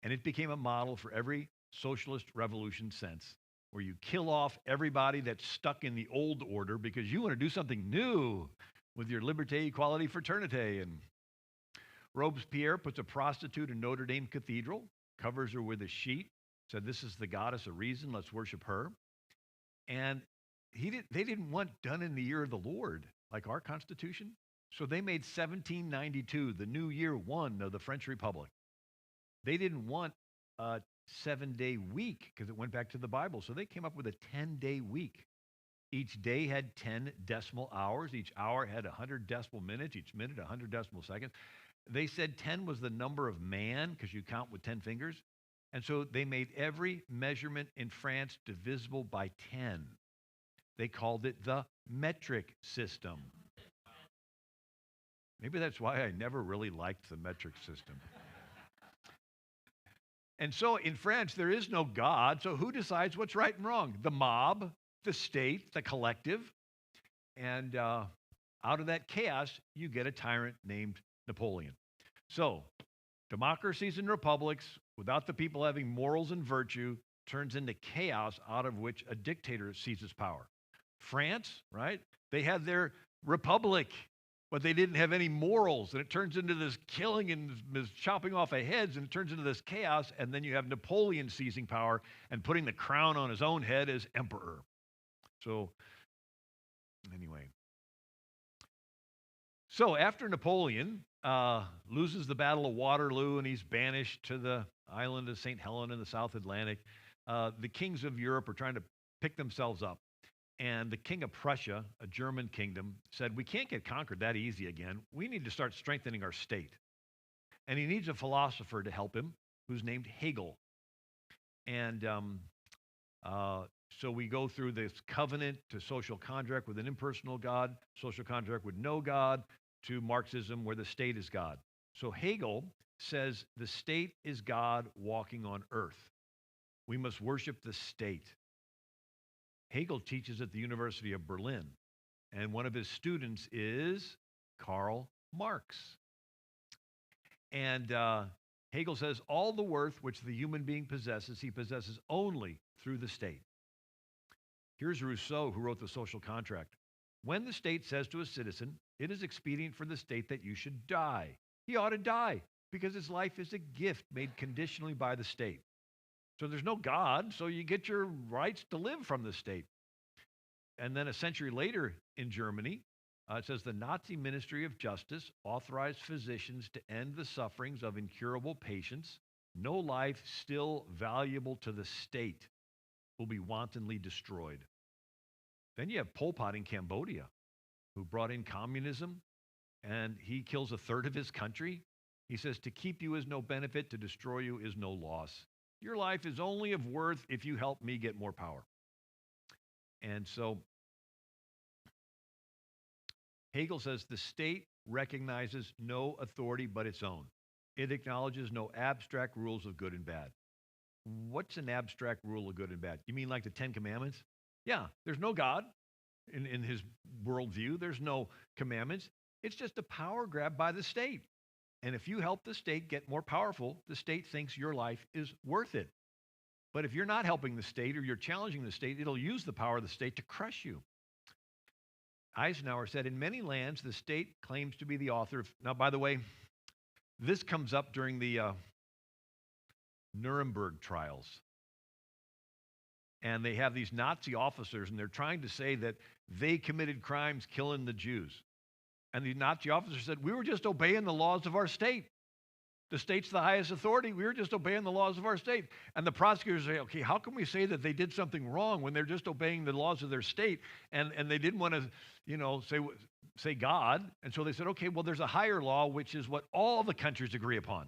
And it became a model for every socialist revolution since, where you kill off everybody that's stuck in the old order because you want to do something new with your liberté, equality, fraternité. And Robespierre puts a prostitute in Notre Dame Cathedral, covers her with a sheet, said, this is the goddess of reason, let's worship her. And they didn't want done in the year of the Lord, like our Constitution. So they made 1792 the new year one of the French Republic. They didn't want a 7-day week because it went back to the Bible. So they came up with a 10-day week. Each day had 10 decimal hours. Each hour had 100 decimal minutes. Each minute 100 decimal seconds. They said 10 was the number of man because you count with 10 fingers. And so they made every measurement in France divisible by 10. They called it the metric system. Maybe that's why I never really liked the metric system. And so in France, there is no God, so who decides what's right and wrong? The mob, the state, the collective. And out of that chaos, you get a tyrant named Napoleon. So Democracies and republics, without the people having morals and virtue, turns into chaos out of which a dictator seizes power. France, right? They had their republic, but they didn't have any morals, and it turns into this killing and this chopping off of heads, and it turns into this chaos, and then you have Napoleon seizing power and putting the crown on his own head as emperor. So, anyway. So after Napoleon loses the Battle of Waterloo and he's banished to the island of St. Helena in the South Atlantic, the kings of Europe are trying to pick themselves up. And the king of Prussia, a German kingdom, said, we can't get conquered that easy again. We need to start strengthening our state. And he needs a philosopher to help him who's named Hegel. And so we go through this covenant to social contract with an impersonal God, social contract with no God, to Marxism where the state is God. So Hegel says the state is God walking on earth. We must worship the state. Hegel teaches at the University of Berlin, and one of his students is Karl Marx. And Hegel says all the worth which the human being possesses, he possesses only through the state. Here's Rousseau, who wrote The Social Contract. When the state says to a citizen, it is expedient for the state that you should die, he ought to die because his life is a gift made conditionally by the state. So there's no God, so you get your rights to live from the state. And then a century later in Germany, it says the Nazi Ministry of Justice authorized physicians to end the sufferings of incurable patients. No life still valuable to the state will be wantonly destroyed. Then you have Pol Pot in Cambodia, who brought in communism, and he kills a third of his country. He says, to keep you is no benefit, to destroy you is no loss. Your life is only of worth if you help me get more power. And so Hegel says the state recognizes no authority but its own. It acknowledges no abstract rules of good and bad. What's an abstract rule of good and bad? You mean like the Ten Commandments? Yeah, there's no God in his worldview. There's no commandments. It's just a power grab by the state. And if you help the state get more powerful, the state thinks your life is worth it. But if you're not helping the state or you're challenging the state, it'll use the power of the state to crush you. Eisenhower said, in many lands, the state claims to be the author of... Now, by the way, this comes up during the Nuremberg trials. And they have these Nazi officers, and they're trying to say that they committed crimes killing the Jews. And the Nazi officer said, we were just obeying the laws of our state. The state's the highest authority. We were just obeying the laws of our state. And the prosecutors say, okay, how can we say that they did something wrong when they're just obeying the laws of their state? And they didn't want to, say God. And so they said, okay, well, there's a higher law, which is what all the countries agree upon.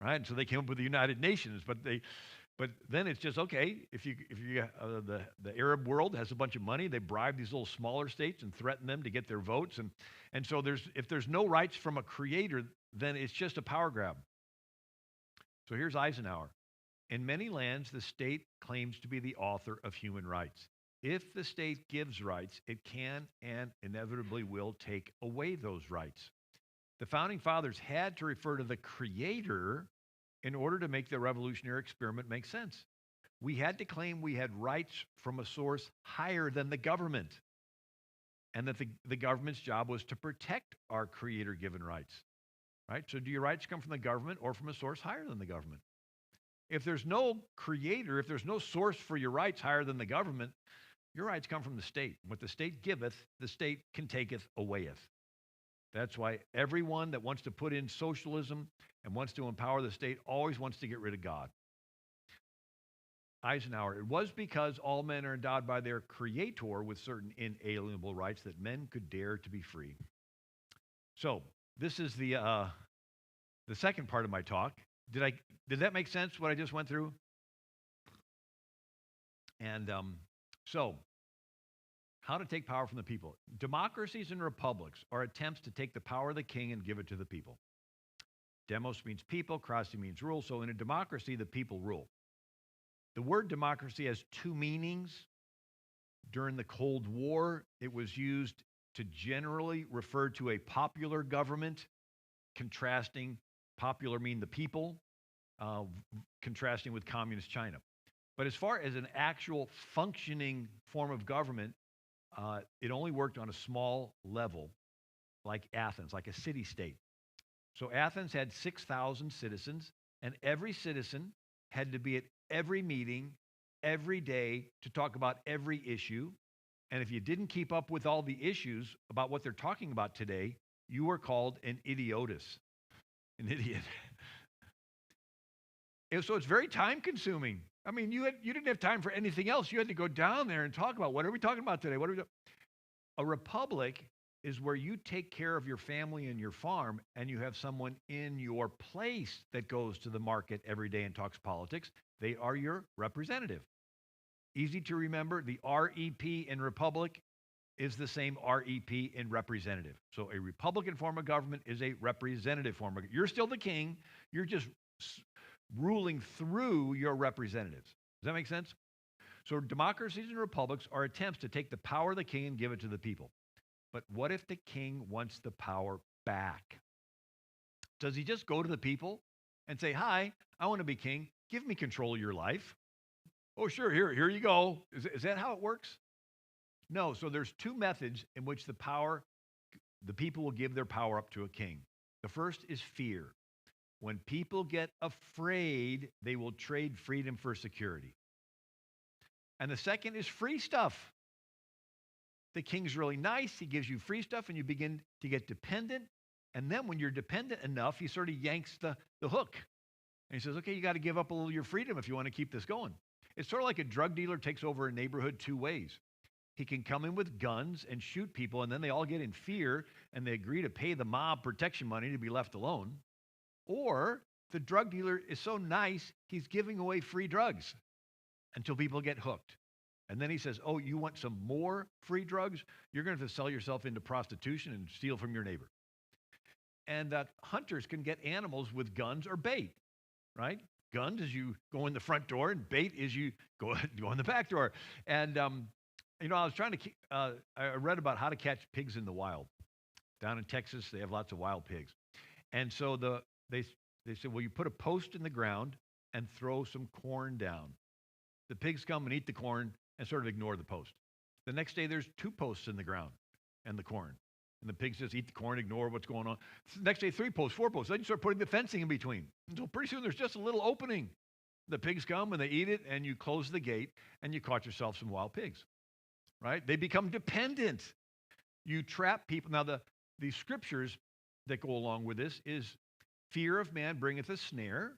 Right? And so they came up with the United Nations. But then it's just, okay, if the Arab world has a bunch of money, they bribe these little smaller states and threaten them to get their votes. And so if there's no rights from a creator, then it's just a power grab. So here's Eisenhower. In many lands, the state claims to be the author of human rights. If the state gives rights, it can and inevitably will take away those rights. The founding fathers had to refer to the creator in order to make the revolutionary experiment make sense. We had to claim we had rights from a source higher than the government, and that the government's job was to protect our creator-given rights. Right? So do your rights come from the government or from a source higher than the government? If there's no creator, if there's no source for your rights higher than the government, your rights come from the state. What the state giveth, the state can taketh awayeth. That's why everyone that wants to put in socialism and wants to empower the state always wants to get rid of God. Eisenhower, it was because all men are endowed by their creator with certain inalienable rights that men could dare to be free. So this is the second part of my talk. Did that make sense, what I just went through? And so how to take power from the people. Democracies and republics are attempts to take the power of the king and give it to the people. Demos means people, krasi means rule. So in a democracy, the people rule. The word democracy has two meanings. During the Cold War, it was used to generally refer to a popular government, contrasting popular mean the people, contrasting with communist China. But as far as an actual functioning form of government, it only worked on a small level, like Athens, like a city-state. So Athens had 6,000 citizens, and every citizen had to be at every meeting every day to talk about every issue. And if you didn't keep up with all the issues about what they're talking about today, you were called an idiotus, an idiot. So it's very time consuming. I mean, you didn't have time for anything else. You had to go down there and talk about, what are we talking about today? What are we doing? A republic is where you take care of your family and your farm, and you have someone in your place that goes to the market every day and talks politics. They are your representative. Easy to remember, the REP in republic is the same REP in representative. So a Republican form of government is a representative form of government. You're still the king. You're just ruling through your representatives. Does that make sense? So democracies and republics are attempts to take the power of the king and give it to the people. But what if the king wants the power back? Does he just go to the people and say, hi, I want to be king. Give me control of your life. Oh, sure, here you go. Is that how it works? No, so there's two methods in which the people will give their power up to a king. The first is fear. When people get afraid, they will trade freedom for security. And the second is free stuff. The king's really nice. He gives you free stuff, and you begin to get dependent. And then when you're dependent enough, he sort of yanks the hook. And he says, okay, you got to give up a little of your freedom if you want to keep this going. It's sort of like a drug dealer takes over a neighborhood two ways. He can come in with guns and shoot people, and then they all get in fear, and they agree to pay the mob protection money to be left alone. Or the drug dealer is so nice, he's giving away free drugs until people get hooked. And then he says, oh, you want some more free drugs? You're going to have to sell yourself into prostitution and steal from your neighbor. And hunters can get animals with guns or bait, right? Guns is you go in the front door, and bait is you go in the back door. And, I was trying to I read about how to catch pigs in the wild. Down in Texas, they have lots of wild pigs. And so they said, well, you put a post in the ground and throw some corn down. The pigs come and eat the corn and sort of ignore the post. The next day, there's two posts in the ground and the corn. And the pigs just eat the corn, ignore what's going on. Next day, 3 posts, 4 posts. Then you start putting the fencing in between. And so pretty soon, there's just a little opening. The pigs come and they eat it, and you close the gate, and you caught yourself some wild pigs, right? They become dependent. You trap people. Now, the scriptures that go along with this is fear of man bringeth a snare.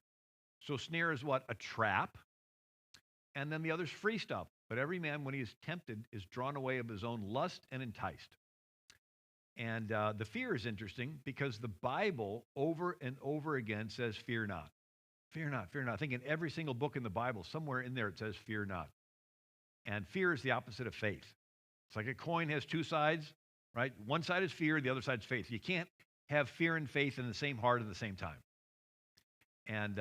So snare is what? A trap. And then the other's free stuff. But every man, when he is tempted, is drawn away of his own lust and enticed. And the fear is interesting because the Bible over and over again says, fear not. Fear not, fear not. I think in every single book in the Bible, somewhere in there it says, fear not. And fear is the opposite of faith. It's like a coin has two sides, right? One side is fear, the other side is faith. You can't have fear and faith in the same heart at the same time. And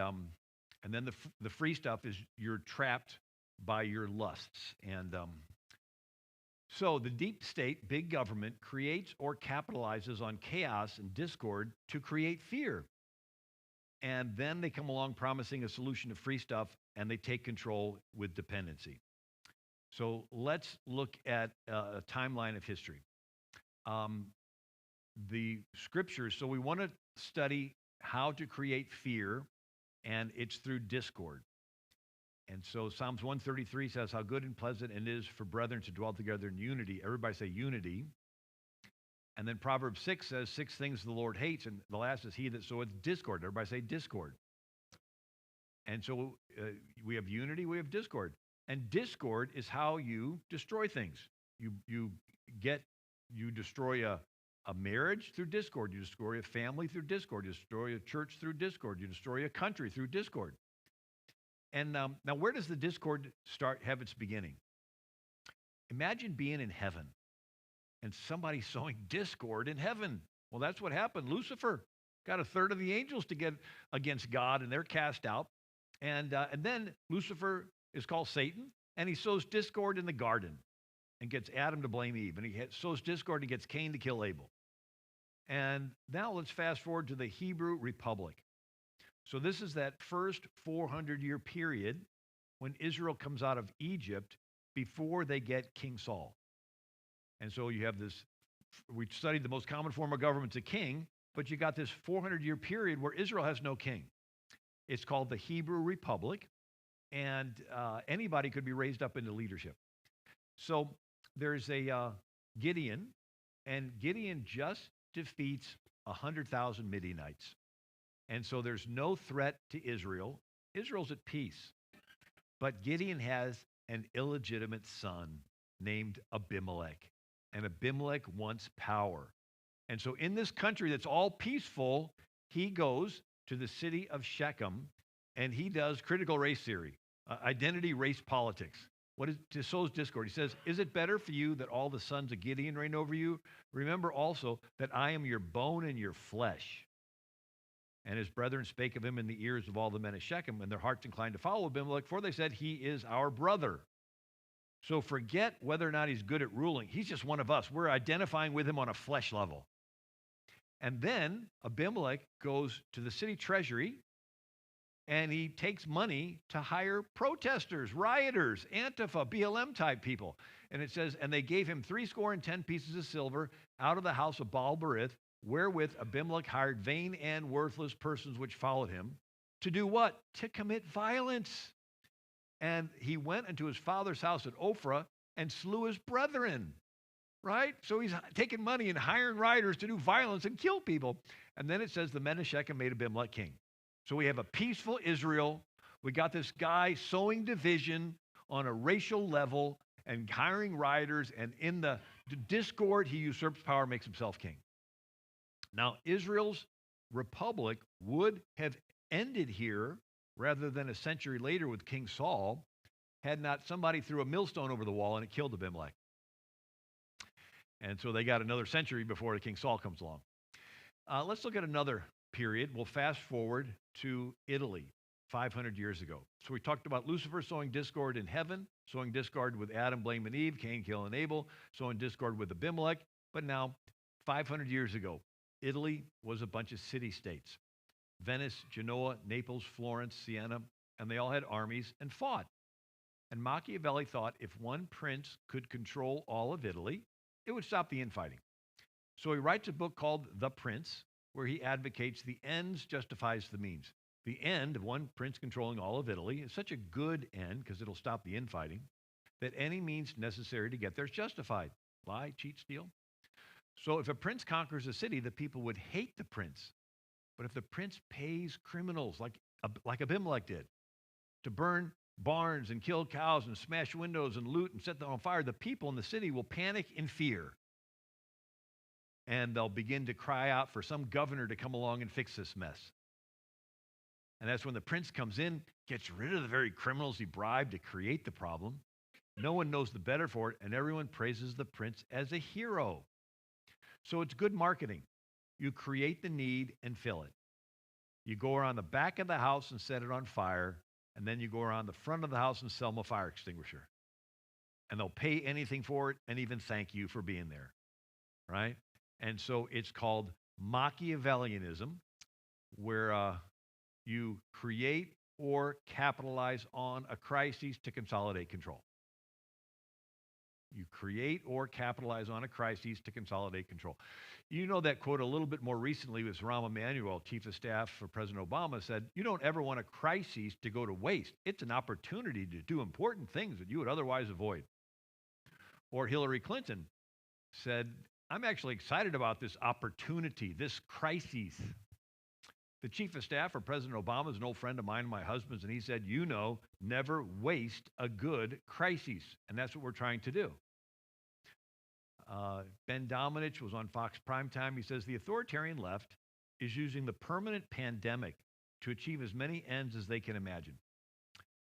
then the free stuff is you're trapped by your lusts. And so the deep state, big government, creates or capitalizes on chaos and discord to create fear. And then they come along promising a solution to free stuff, and they take control with dependency. So let's look at a timeline of history. The scriptures, so we want to study how to create fear, and it's through discord. And so Psalms 133 says, how good and pleasant it is for brethren to dwell together in unity. Everybody say unity. And then Proverbs 6 says, 6 things the Lord hates. And the last is he that soweth discord. Everybody say discord. And so we have unity, we have discord. And discord is how you destroy things. You destroy a marriage through discord. You destroy a family through discord. You destroy a church through discord. You destroy a country through discord. And now where does the discord have its beginning? Imagine being in heaven and somebody sowing discord in heaven. Well, that's what happened. Lucifer got a third of the angels to get against God, and they're cast out. And then Lucifer is called Satan, and he sows discord in the garden and gets Adam to blame Eve. And he sows discord and gets Cain to kill Abel. And now let's fast forward to the Hebrew Republic. So this is that first 400-year period when Israel comes out of Egypt before they get King Saul. And so you have this, we studied the most common form of government's a king, but you got this 400-year period where Israel has no king. It's called the Hebrew Republic, and anybody could be raised up into leadership. So there's a Gideon, and Gideon just defeats 100,000 Midianites. And so there's no threat to Israel. Israel's at peace. But Gideon has an illegitimate son named Abimelech. And Abimelech wants power. And so in this country that's all peaceful, he goes to the city of Shechem, and he does critical race theory, identity race politics. What is to sows discord? He says, is it better for you that all the sons of Gideon reign over you? Remember also that I am your bone and your flesh. And his brethren spake of him in the ears of all the men of Shechem, and their hearts inclined to follow Abimelech, for they said, he is our brother. So forget whether or not he's good at ruling. He's just one of us. We're identifying with him on a flesh level. And then Abimelech goes to the city treasury, and he takes money to hire protesters, rioters, Antifa, BLM type people. And it says, and they gave him 70 pieces of silver out of the house of Baal-berith, wherewith Abimelech hired vain and worthless persons which followed him. To do what? To commit violence. And he went into his father's house at Ophrah and slew his brethren. Right? So he's taking money and hiring rioters to do violence and kill people. And then it says the men of Shechem made Abimelech king. So we have a peaceful Israel. We got this guy sowing division on a racial level and hiring rioters. And in the discord, he usurps power, makes himself king. Now, Israel's republic would have ended here rather than a century later with King Saul had not somebody threw a millstone over the wall and it killed Abimelech. And so they got another century before the King Saul comes along. Let's look at another period. We'll fast forward to Italy 500 years ago. So we talked about Lucifer sowing discord in heaven, sowing discord with Adam, blaming Eve, Cain, killing Abel, sowing discord with Abimelech. But now, 500 years ago, Italy was a bunch of city-states. Venice, Genoa, Naples, Florence, Siena, and they all had armies and fought. And Machiavelli thought if one prince could control all of Italy, it would stop the infighting. So he writes a book called The Prince, where he advocates the ends justifies the means. The end of one prince controlling all of Italy is such a good end, because it'll stop the infighting, that any means necessary to get there is justified. Lie, cheat, steal. So if a prince conquers a city, the people would hate the prince. But if the prince pays criminals like Abimelech did to burn barns and kill cows and smash windows and loot and set them on fire, the people in the city will panic in fear. And they'll begin to cry out for some governor to come along and fix this mess. And that's when the prince comes in, gets rid of the very criminals he bribed to create the problem. No one knows the better for it, and everyone praises the prince as a hero. So it's good marketing. You create the need and fill it. You go around the back of the house and set it on fire, and then you go around the front of the house and sell them a fire extinguisher. And they'll pay anything for it and even thank you for being there, right? And so it's called Machiavellianism, where you create or capitalize on a crisis to consolidate control. You create or capitalize on a crisis to consolidate control. You know that quote a little bit more recently was Rahm Emanuel, Chief of Staff for President Obama, said, you don't ever want a crisis to go to waste. It's an opportunity to do important things that you would otherwise avoid. Or Hillary Clinton said, I'm actually excited about this opportunity, this crisis. The Chief of Staff for President Obama is an old friend of mine and my husband's, and he said, never waste a good crisis. And that's what we're trying to do. Ben Domenech was on Fox Primetime. He says, the authoritarian left is using the permanent pandemic to achieve as many ends as they can imagine.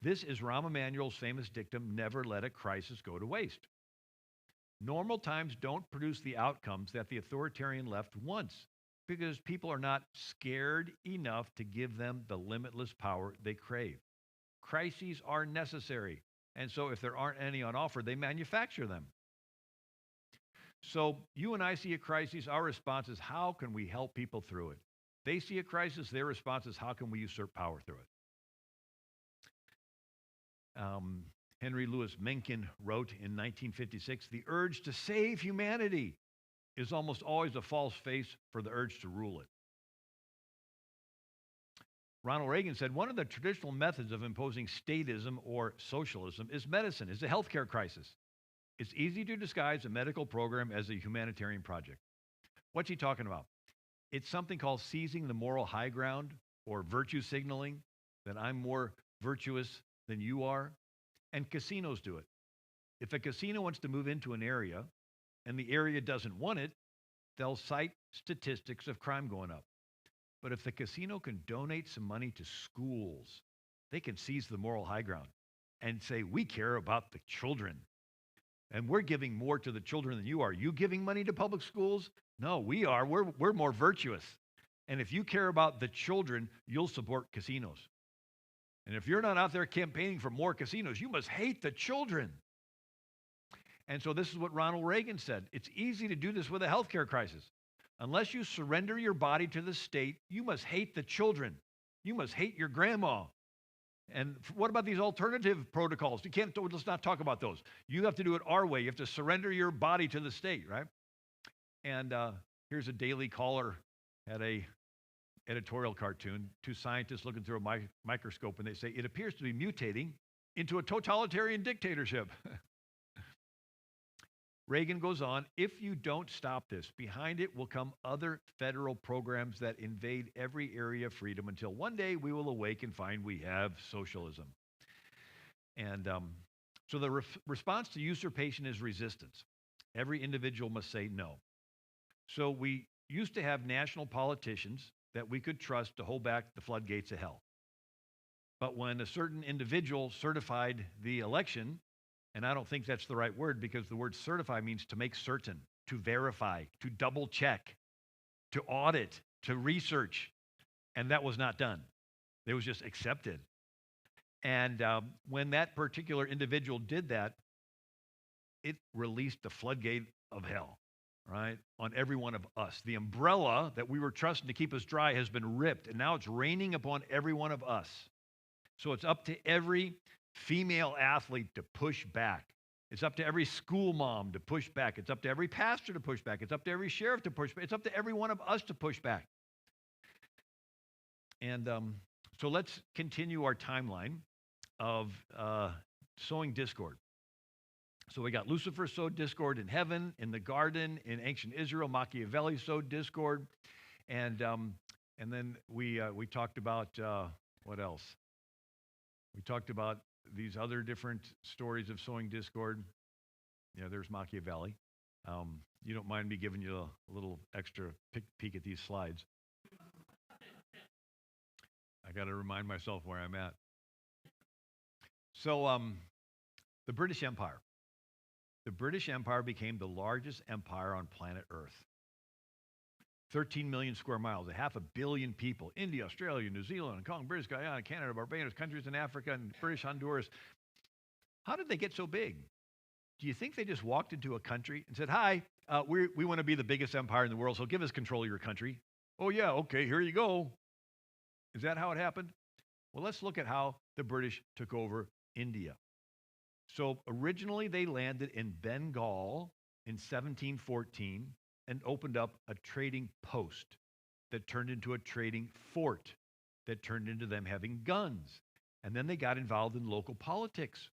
This is Rahm Emanuel's famous dictum, never let a crisis go to waste. Normal times don't produce the outcomes that the authoritarian left wants because people are not scared enough to give them the limitless power they crave. Crises are necessary, and so if there aren't any on offer, they manufacture them. So you and I see a crisis, our response is, how can we help people through it? They see a crisis, their response is, how can we usurp power through it? Henry Louis Mencken wrote in 1956, the urge to save humanity is almost always a false face for the urge to rule it. Ronald Reagan said, one of the traditional methods of imposing statism or socialism is medicine, is a healthcare crisis. It's easy to disguise a medical program as a humanitarian project. What's he talking about? It's something called seizing the moral high ground or virtue signaling, that I'm more virtuous than you are. And casinos do it. If a casino wants to move into an area and the area doesn't want it, they'll cite statistics of crime going up. But if the casino can donate some money to schools, they can seize the moral high ground and say, we care about the children. And we're giving more to the children than you are. You giving money to public schools? No, we are. We're more virtuous. And if you care about the children, you'll support casinos. And if you're not out there campaigning for more casinos, you must hate the children. And so this is what Ronald Reagan said. It's easy to do this with a healthcare crisis. Unless you surrender your body to the state, you must hate the children. You must hate your grandma. And what about these alternative protocols? Let's not talk about those. You have to do it our way. You have to surrender your body to the state, right? And here's a Daily Caller at a editorial cartoon, two scientists looking through a microscope, and they say, it appears to be mutating into a totalitarian dictatorship. Reagan goes on, if you don't stop this, behind it will come other federal programs that invade every area of freedom until one day we will awake and find we have socialism. And so the response to usurpation is resistance. Every individual must say no. So we used to have national politicians that we could trust to hold back the floodgates of hell. But when a certain individual certified the election, and I don't think that's the right word because the word certify means to make certain, to verify, to double check, to audit, to research. And that was not done. It was just accepted. And when that particular individual did that, it released the floodgate of hell, right, on every one of us. The umbrella that we were trusting to keep us dry has been ripped, and now it's raining upon every one of us. So it's up to every female athlete to push back. It's up to every school mom to push back. It's up to every pastor to push back. It's up to every sheriff to push back. It's up to every one of us to push back. And so let's continue our timeline of sowing discord. So we got Lucifer sowed discord in heaven, in the garden, in ancient Israel. Machiavelli sowed discord. And then we talked about, what else? We talked about these other different stories of sowing discord. Yeah, there's Machiavelli. You don't mind me giving you a little extra peek at these slides. I got to remind myself where I'm at. So the British Empire. The British Empire became the largest empire on planet Earth. 13 million square miles, 500 million people. India, Australia, New Zealand, Hong Kong, British Guyana, Canada, Barbados, countries in Africa, and British Honduras. How did they get so big? Do you think they just walked into a country and said, hi, we want to be the biggest empire in the world, so give us control of your country? Oh, yeah, okay, here you go. Is that how it happened? Well, let's look at how the British took over India. So originally they landed in Bengal in 1714 and opened up a trading post that turned into a trading fort that turned into them having guns. And then they got involved in local politics.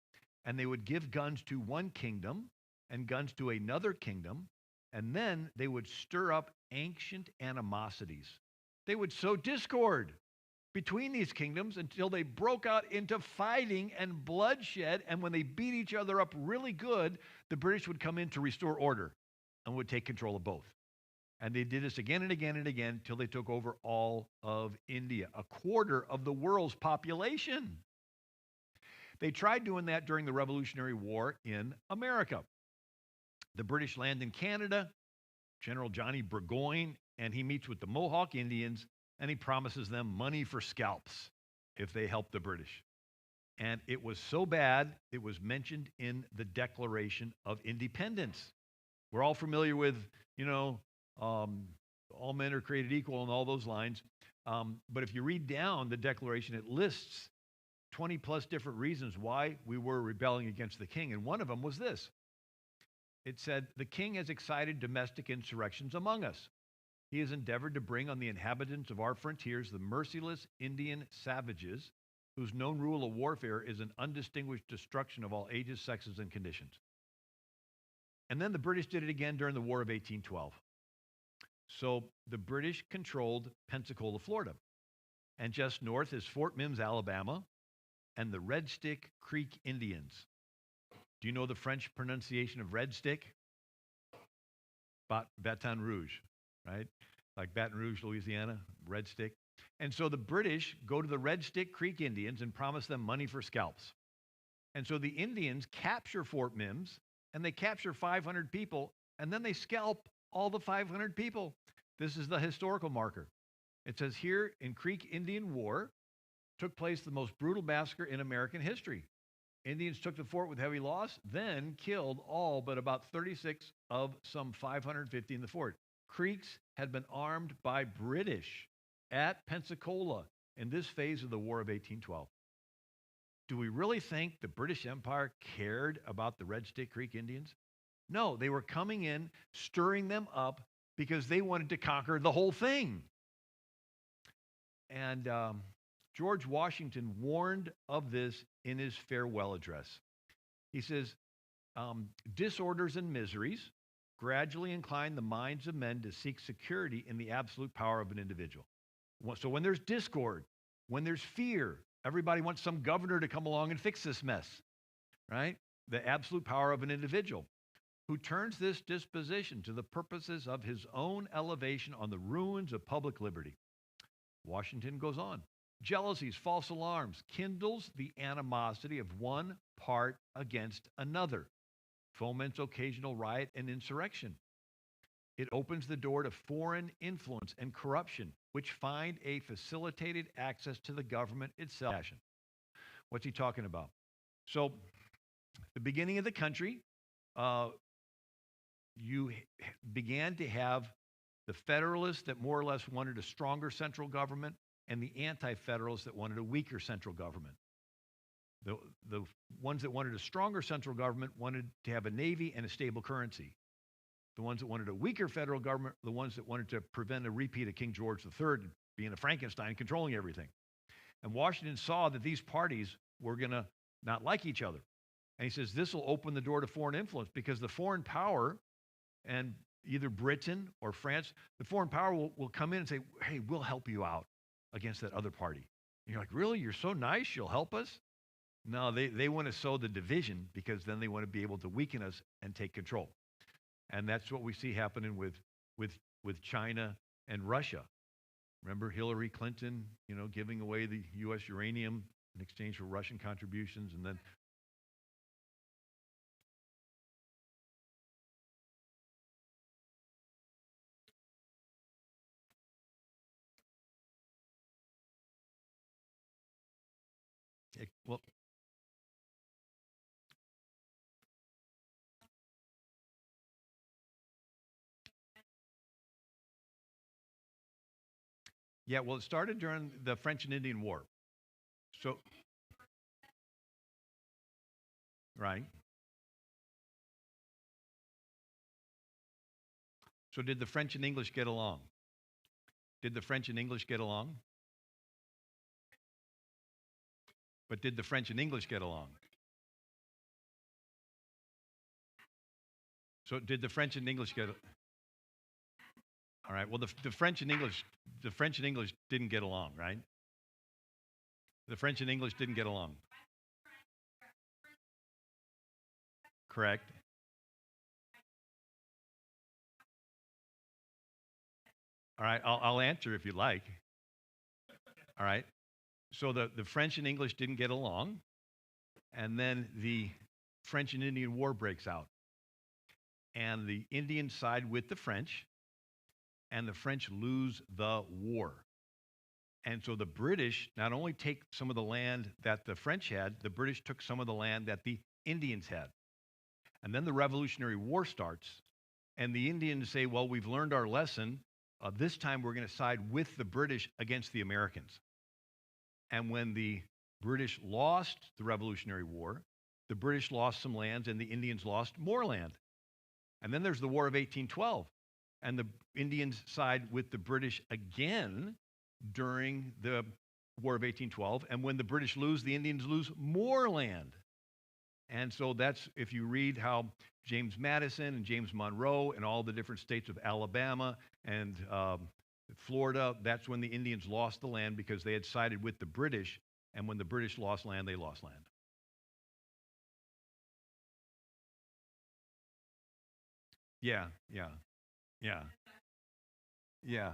And they would give guns to one kingdom and guns to another kingdom. And then they would stir up ancient animosities. They would sow discord between these kingdoms until they broke out into fighting and bloodshed. And when they beat each other up really good, the British would come in to restore order and would take control of both. And they did this again and again and again till they took over all of India, a quarter of the world's population. They tried doing that during the Revolutionary War in America. The British land in Canada, General Johnny Burgoyne, and he meets with the Mohawk Indians, and he promises them money for scalps if they help the British. And it was so bad, it was mentioned in the Declaration of Independence. We're all familiar with, all men are created equal and all those lines. But if you read down the Declaration, it lists 20 plus different reasons why we were rebelling against the king. And one of them was this. It said, the king has excited domestic insurrections among us. He has endeavored to bring on the inhabitants of our frontiers the merciless Indian savages whose known rule of warfare is an undistinguished destruction of all ages, sexes, and conditions. And then the British did it again during the War of 1812. So the British controlled Pensacola, Florida. And just north is Fort Mims, Alabama, and the Red Stick Creek Indians. Do you know the French pronunciation of Red Stick? Baton Rouge, right? Like Baton Rouge, Louisiana, Red Stick. And so the British go to the Red Stick Creek Indians and promise them money for scalps. And so the Indians capture Fort Mims, and they capture 500 people, and then they scalp all the 500 people. This is the historical marker. It says here in Creek Indian War took place the most brutal massacre in American history. Indians took the fort with heavy loss, then killed all but about 36 of some 550 in the fort. Creeks had been armed by British at Pensacola in this phase of the War of 1812. Do we really think the British Empire cared about the Red Stick Creek Indians? No, they were coming in, stirring them up because they wanted to conquer the whole thing. And George Washington warned of this in his farewell address. He says, disorders and miseries gradually incline the minds of men to seek security in the absolute power of an individual. So when there's discord, when there's fear, everybody wants some governor to come along and fix this mess, right? The absolute power of an individual who turns this disposition to the purposes of his own elevation on the ruins of public liberty. Washington goes on. Jealousies, false alarms, kindles the animosity of one part against another, foments occasional riot and insurrection. It opens the door to foreign influence and corruption, which find a facilitated access to the government itself. What's he talking about? So, the beginning of the country, you began to have the Federalists that more or less wanted a stronger central government and the anti-Federalists that wanted a weaker central government. The ones that wanted a stronger central government wanted to have a navy and a stable currency. The ones that wanted a weaker federal government, the ones that wanted to prevent a repeat of King George III being a Frankenstein controlling everything. And Washington saw that these parties were going to not like each other. And he says this will open the door to foreign influence because the foreign power, and either Britain or France, the foreign power will come in and say, hey, we'll help you out against that other party. And you're like, really? You're so nice, you'll help us? No, they want to sow the division because then they want to be able to weaken us and take control. And that's what we see happening with China and Russia. Remember Hillary Clinton, giving away the U.S. uranium in exchange for Russian contributions, and then well, yeah, well, it started during the French and Indian War. So, right. So did the French and English get along? Did the French and English get along? But did the French and English get along? So did the French and English get? All right. Well, the French and English didn't get along, right? The French and English didn't get along. Correct. All right. I'll answer if you like. All right. So the French and English didn't get along, and then the French and Indian War breaks out. And the Indians side with the French, and the French lose the war. And so the British not only take some of the land that the French had, the British took some of the land that the Indians had. And then the Revolutionary War starts, and the Indians say, well, we've learned our lesson. This time we're going to side with the British against the Americans. And when the British lost the Revolutionary War, the British lost some lands and the Indians lost more land. And then there's the War of 1812. And the Indians side with the British again during the War of 1812. And when the British lose, the Indians lose more land. And so that's, if you read how James Madison and James Monroe and all the different states of Alabama and Florida, that's when the Indians lost the land because they had sided with the British. And when the British lost land, they lost land. Yeah, yeah, yeah, yeah.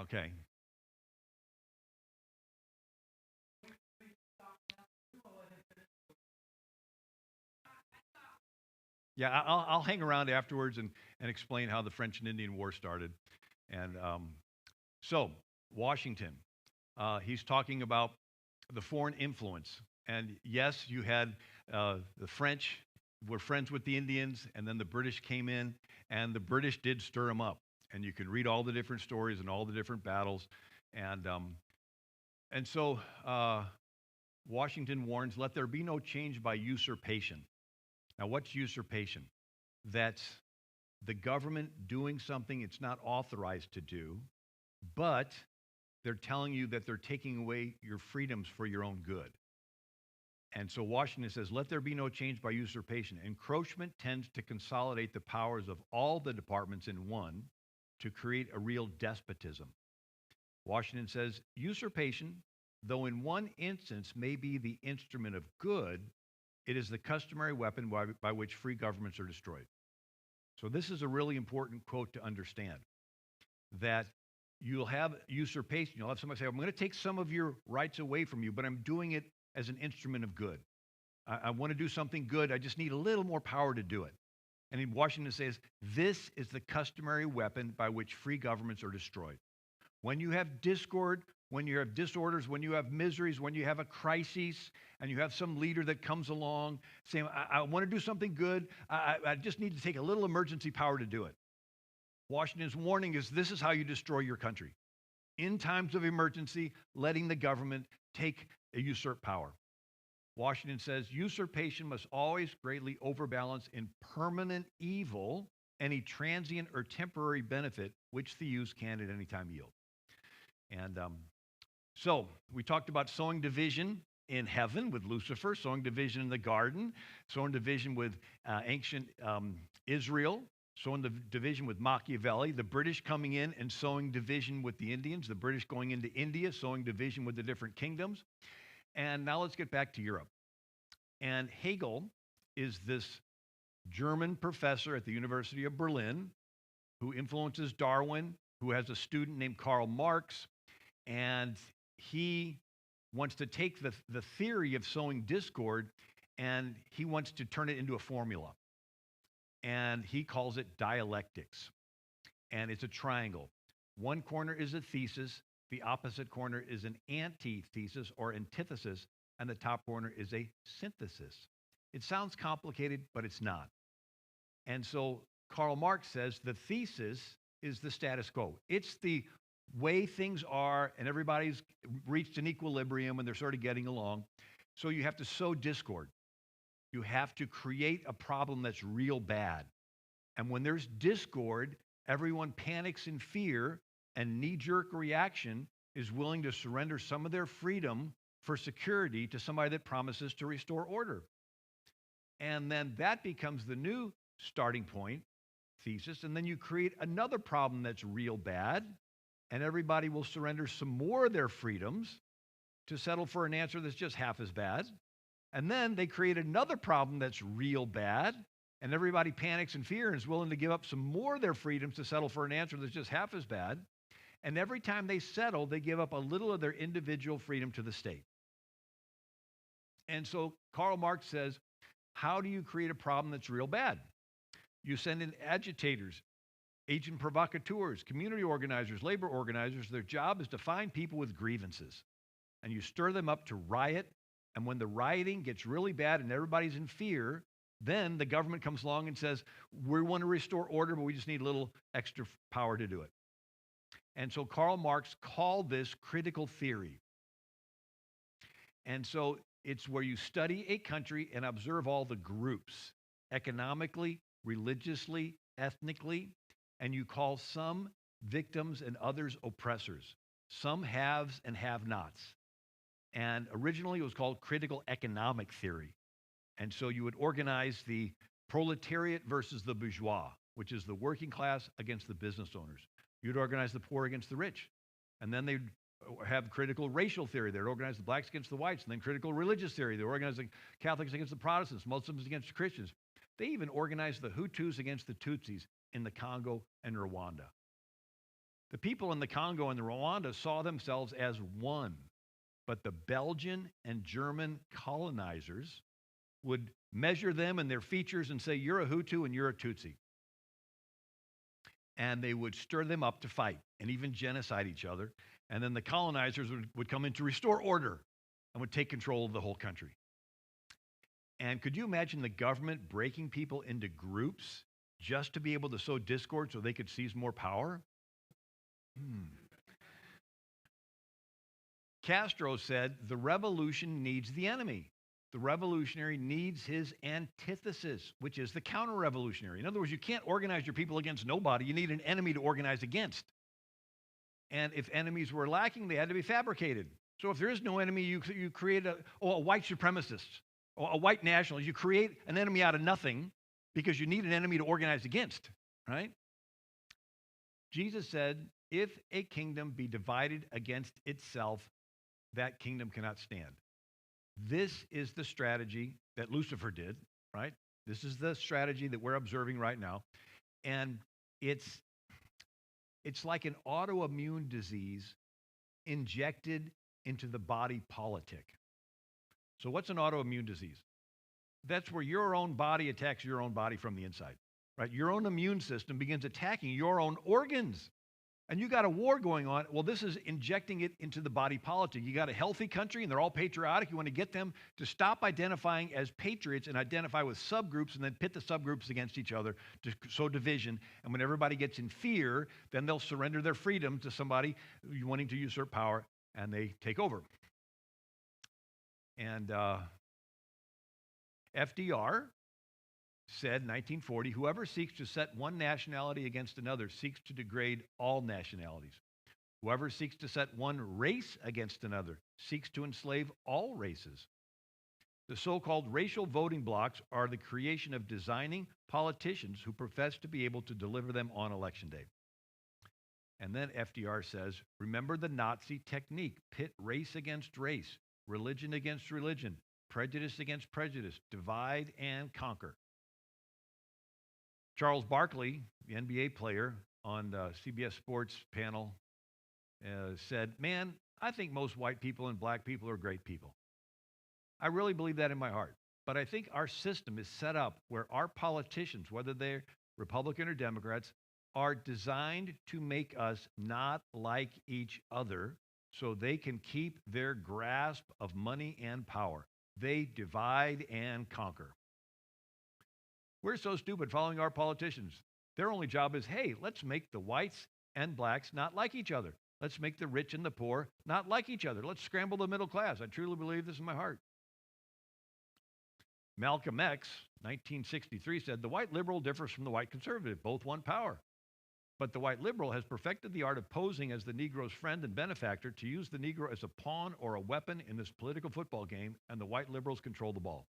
Okay. Yeah, I'll hang around afterwards and explain how the French and Indian War started. And so, Washington, he's talking about the foreign influence. And yes, you had the French were friends with the Indians, and then the British came in, and the British did stir them up. And you can read all the different stories and all the different battles. And, and so Washington warns, let there be no change by usurpation. Now, what's usurpation? That's the government doing something it's not authorized to do, but they're telling you that they're taking away your freedoms for your own good. And so Washington says, let there be no change by usurpation. Encroachment tends to consolidate the powers of all the departments in one to create a real despotism. Washington says, usurpation, though in one instance may be the instrument of good, it is the customary weapon by which free governments are destroyed. So this is a really important quote to understand, that you'll have usurpation. You'll have somebody say, I'm going to take some of your rights away from you, but I'm doing it as an instrument of good. I want to do something good. I just need a little more power to do it. And in Washington says, this is the customary weapon by which free governments are destroyed. When you have discord, when you have disorders, when you have miseries, when you have a crisis, and you have some leader that comes along saying, I want to do something good, I just need to take a little emergency power to do it. Washington's warning is this is how you destroy your country. In times of emergency, letting the government take a usurped power. Washington says usurpation must always greatly overbalance in permanent evil any transient or temporary benefit which the use can at any time yield. And so we talked about sowing division in heaven with Lucifer, sowing division in the garden, sowing division with ancient Israel, sowing the division with Machiavelli, the British coming in and sowing division with the Indians, the British going into India, sowing division with the different kingdoms. And now let's get back to Europe. And Hegel is this German professor at the University of Berlin who influences Darwin, who has a student named Karl Marx, and he wants to take the theory of sowing discord and he wants to turn it into a formula. And he calls it dialectics. And it's a triangle. One corner is a thesis, the opposite corner is an antithesis or antithesis, and the top corner is a synthesis. It sounds complicated, but it's not. And so Karl Marx says the thesis is the status quo. It's the way things are, and everybody's reached an equilibrium and they're sort of getting along. So you have to sow discord. You have to create a problem that's real bad. And when there's discord, everyone panics in fear, and knee-jerk reaction is willing to surrender some of their freedom for security to somebody that promises to restore order. And then that becomes the new starting point thesis, and then you create another problem that's real bad, and everybody will surrender some more of their freedoms to settle for an answer that's just half as bad. And then they create another problem that's real bad, and everybody panics in fear and is willing to give up some more of their freedoms to settle for an answer that's just half as bad. And every time they settle, they give up a little of their individual freedom to the state. And so Karl Marx says, how do you create a problem that's real bad? You send in agitators, agent provocateurs, community organizers, labor organizers. Their job is to find people with grievances. And you stir them up to riot And when the rioting gets really bad and everybody's in fear, then the government comes along and says, we want to restore order, but we just need a little extra power to do it. And so Karl Marx called this critical theory. And so it's where you study a country and observe all the groups, economically, religiously, ethnically, and you call some victims and others oppressors, some haves and have-nots. And originally it was called critical economic theory. And so you would organize the proletariat versus the bourgeois, which is the working class against the business owners. You'd organize the poor against the rich. And then they'd have critical racial theory. They'd organize the blacks against the whites. And then critical religious theory. They'd organize the Catholics against the Protestants, Muslims against the Christians. They even organized the Hutus against the Tutsis in the Congo and Rwanda. The people in the Congo and the Rwanda saw themselves as one. But the Belgian and German colonizers would measure them and their features and say, you're a Hutu and you're a Tutsi. And they would stir them up to fight and even genocide each other. And then the colonizers would come in to restore order and would take control of the whole country. And could you imagine the government breaking people into groups just to be able to sow discord so they could seize more power? Castro said, the revolution needs the enemy. The revolutionary needs his antithesis, which is the counter-revolutionary. In other words, you can't organize your people against nobody. You need an enemy to organize against. And if enemies were lacking, they had to be fabricated. So if there is no enemy, you create a white supremacist or a white nationalist. You create an enemy out of nothing because you need an enemy to organize against, right? Jesus said, if a kingdom be divided against itself, that kingdom cannot stand. This is the strategy that Lucifer did, right? This is the strategy that we're observing right now. And it's like an autoimmune disease injected into the body politic. So what's an autoimmune disease? That's where your own body attacks your own body from the inside, right? Your own immune system begins attacking your own organs. And you got a war going on. Well, this is injecting it into the body politic. You got a healthy country, and they're all patriotic. You want to get them to stop identifying as patriots and identify with subgroups and then pit the subgroups against each other to sow division. And when everybody gets in fear, then they'll surrender their freedom to somebody wanting to usurp power, and they take over. And FDR said in 1940, whoever seeks to set one nationality against another seeks to degrade all nationalities. Whoever seeks to set one race against another seeks to enslave all races. The so-called racial voting blocs are the creation of designing politicians who profess to be able to deliver them on election day. And then FDR says, remember the Nazi technique, pit race against race, religion against religion, prejudice against prejudice, divide and conquer. Charles Barkley, the NBA player on the CBS Sports panel, said, man, I think most white people and black people are great people. I really believe that in my heart. But I think our system is set up where our politicians, whether they're Republican or Democrats, are designed to make us not like each other so they can keep their grasp of money and power. They divide and conquer. We're so stupid following our politicians. Their only job is, hey, let's make the whites and blacks not like each other. Let's make the rich and the poor not like each other. Let's scramble the middle class. I truly believe this in my heart. Malcolm X, 1963, said, the white liberal differs from the white conservative. Both want power. But the white liberal has perfected the art of posing as the Negro's friend and benefactor to use the Negro as a pawn or a weapon in this political football game, and the white liberals control the ball.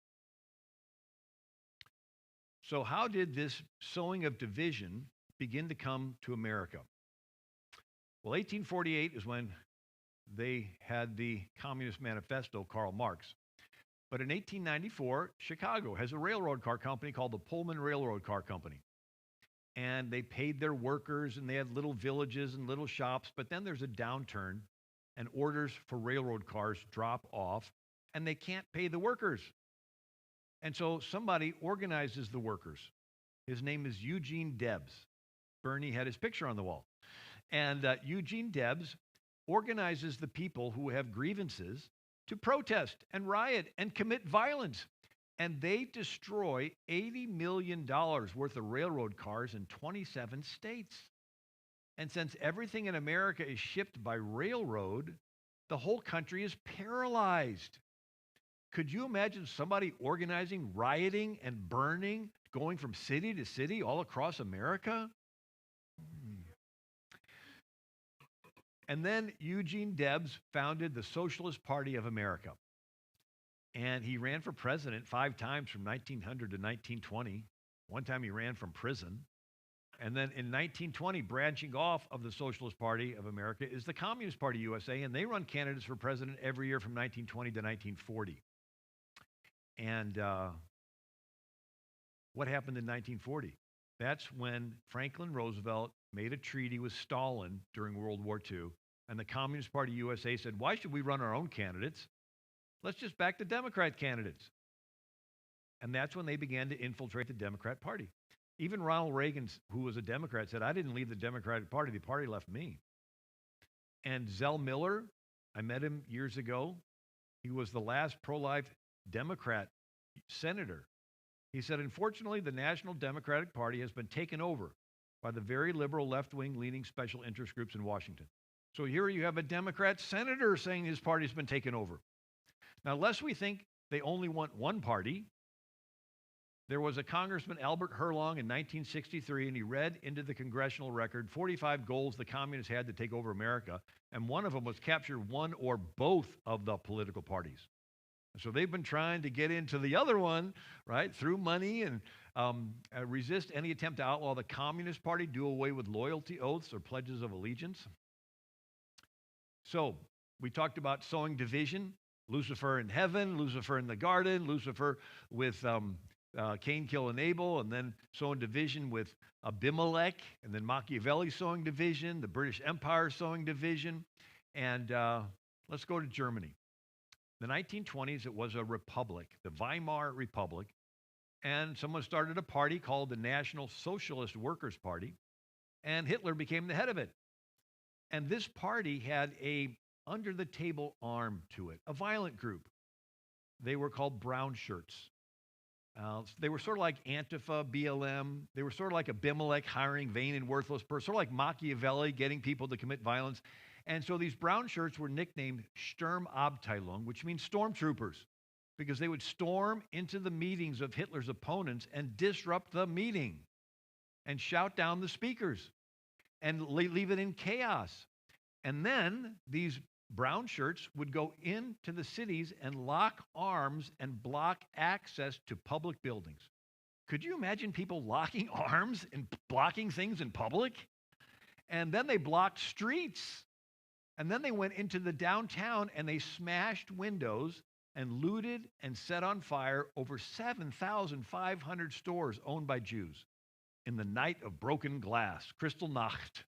So how did this sowing of division begin to come to America? Well, 1848 is when they had the Communist Manifesto, Karl Marx. But in 1894, Chicago has a railroad car company called the Pullman Railroad Car Company. And they paid their workers, and they had little villages and little shops. But then there's a downturn, and orders for railroad cars drop off, and they can't pay the workers. And so somebody organizes the workers. His name is Eugene Debs. Bernie had his picture on the wall. And Eugene Debs organizes the people who have grievances to protest and riot and commit violence. And they destroy $80 million worth of railroad cars in 27 states. And since everything in America is shipped by railroad, the whole country is paralyzed. Could you imagine somebody organizing, rioting, and burning, going from city to city all across America? And then Eugene Debs founded the Socialist Party of America. And he ran for president 5 times from 1900 to 1920. One time he ran from prison. And then in 1920, branching off of the Socialist Party of America is the Communist Party USA, and they run candidates for president every year from 1920 to 1940. And what happened in 1940? That's when Franklin Roosevelt made a treaty with Stalin during World War II, and the Communist Party USA said, why should we run our own candidates? Let's just back the Democrat candidates. And that's when they began to infiltrate the Democrat Party. Even Ronald Reagan, who was a Democrat, said, I didn't leave the Democratic Party, the party left me. And Zell Miller, I met him years ago. He was the last pro-life Democrat senator. He said, unfortunately, the National Democratic Party has been taken over by the very liberal left-wing leaning special interest groups in Washington. So here you have a Democrat senator saying his party's been taken over. Now, lest we think they only want one party, there was a Congressman, Albert Herlong, in 1963, and he read into the congressional record 45 goals the communists had to take over America, and one of them was capture one or both of the political parties. So they've been trying to get into the other one, right, through money and resist any attempt to outlaw the Communist Party, do away with loyalty oaths or pledges of allegiance. So we talked about sowing division, Lucifer in heaven, Lucifer in the garden, Lucifer with Cain, kill, and Abel, and then sowing division with Abimelech, and then Machiavelli sowing division, the British Empire sowing division. And let's go to Germany. In the 1920s, it was a republic, the Weimar Republic, and someone started a party called the National Socialist Workers' Party, and Hitler became the head of it. And this party had a under-the-table arm to it, a violent group. They were called brown shirts. They were sort of like Antifa, BLM. They were sort of like Abimelech hiring vain and worthless person, sort of like Machiavelli getting people to commit violence. And so these brown shirts were nicknamed Sturmabteilung, which means stormtroopers, because they would storm into the meetings of Hitler's opponents and disrupt the meeting and shout down the speakers and leave it in chaos. And then these brown shirts would go into the cities and lock arms and block access to public buildings. Could you imagine people locking arms and blocking things in public? And then they blocked streets. And then they went into the downtown and they smashed windows and looted and set on fire over 7,500 stores owned by Jews in the night of broken glass, Kristallnacht.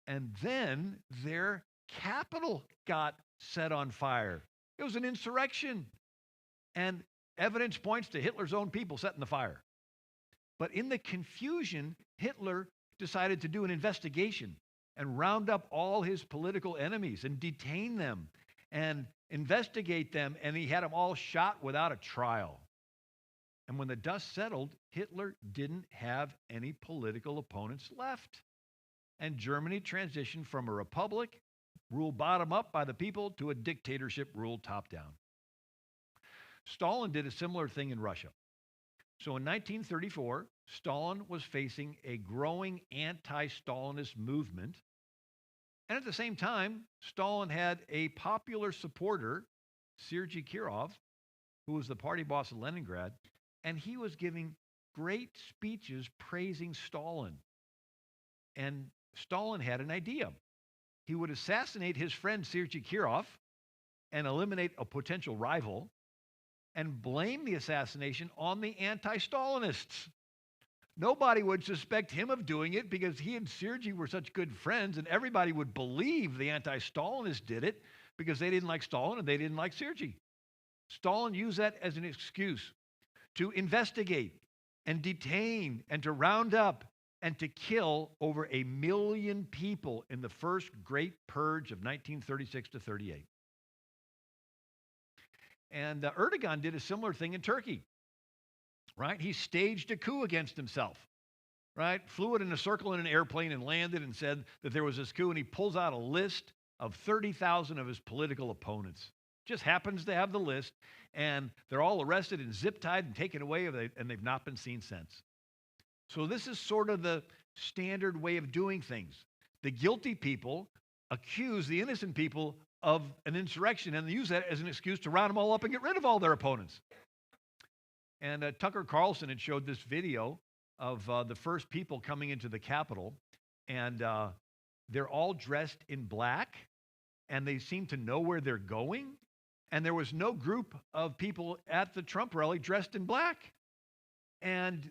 And then their capital got set on fire. It was an insurrection. And evidence points to Hitler's own people setting the fire. But in the confusion, Hitler decided to do an investigation and round up all his political enemies and detain them and investigate them. And he had them all shot without a trial. And when the dust settled, Hitler didn't have any political opponents left. And Germany transitioned from a republic ruled bottom up by the people to a dictatorship ruled top down. Stalin did a similar thing in Russia. So in 1934, Stalin was facing a growing anti-Stalinist movement. And at the same time, Stalin had a popular supporter, Sergei Kirov, who was the party boss of Leningrad, and he was giving great speeches praising Stalin. And Stalin had an idea. He would assassinate his friend Sergei Kirov and eliminate a potential rival and blame the assassination on the anti-Stalinists. Nobody would suspect him of doing it because he and Sergei were such good friends, and everybody would believe the anti-Stalinists did it because they didn't like Stalin and they didn't like Sergei. Stalin used that as an excuse to investigate and detain and to round up and to kill over 1 million people in the first Great Purge of 1936 to 38. And Erdogan did a similar thing in Turkey, right? He staged a coup against himself, right? Flew it in a circle in an airplane and landed and said that there was this coup, and he pulls out a list of 30,000 of his political opponents. Just happens to have the list, and they're all arrested and zip-tied and taken away, and they've not been seen since. So this is sort of the standard way of doing things. The guilty people accuse the innocent people of an insurrection, and they use that as an excuse to round them all up and get rid of all their opponents. And Tucker Carlson had showed this video of the first people coming into the Capitol, and they're all dressed in black, and they seem to know where they're going, and there was no group of people at the Trump rally dressed in black. And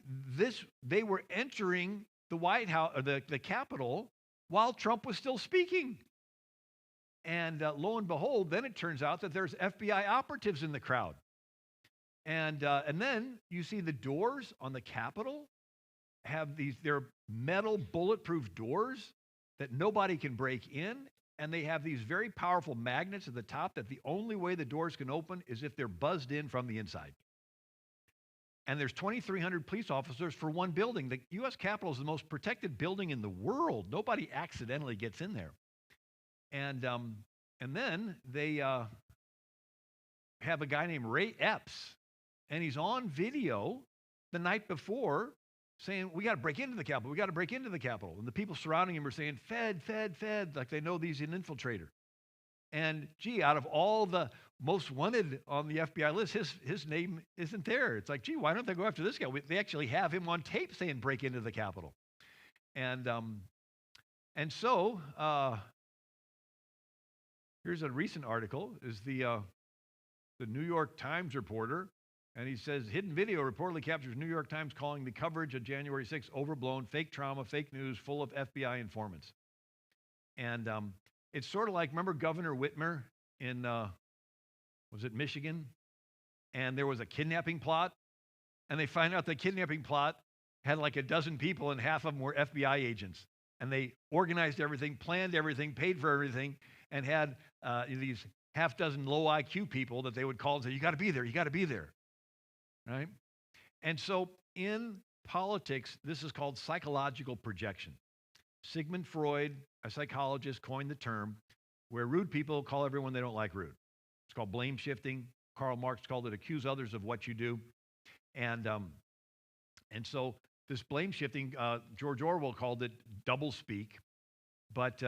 they were entering the White House, or the Capitol, while Trump was still speaking. And lo and behold, then it turns out that there's FBI operatives in the crowd. And then you see the doors on the Capitol have they're metal bulletproof doors that nobody can break in. And they have these very powerful magnets at the top that the only way the doors can open is if they're buzzed in from the inside. And there's 2,300 police officers for one building. The U.S. Capitol is the most protected building in the world. Nobody accidentally gets in there. And then they have a guy named Ray Epps, and he's on video the night before saying, we got to break into the Capitol. We got to break into the Capitol. And the people surrounding him are saying, Fed, Fed, Fed, like they know he's an infiltrator. And gee, out of all the most wanted on the FBI list, his name isn't there. It's like, gee, why don't they go after this guy? They actually have him on tape saying break into the Capitol. And so here's a recent article, is the New York Times reporter, and he says, hidden video reportedly captures New York Times calling the coverage of January 6th overblown, fake trauma, fake news, full of FBI informants. And it's sort of like, remember Governor Whitmer in, was it Michigan? And there was a kidnapping plot, and they find out the kidnapping plot had like a dozen people, and half of them were FBI agents. And they organized everything, planned everything, paid for everything, and had these half dozen low IQ people that they would call and say, you got to be there, you got to be there, right? And so in politics, this is called psychological projection. Sigmund Freud, a psychologist, coined the term where rude people call everyone they don't like rude. It's called blame shifting. Karl Marx called it accuse others of what you do. And so this blame shifting, George Orwell called it double speak. But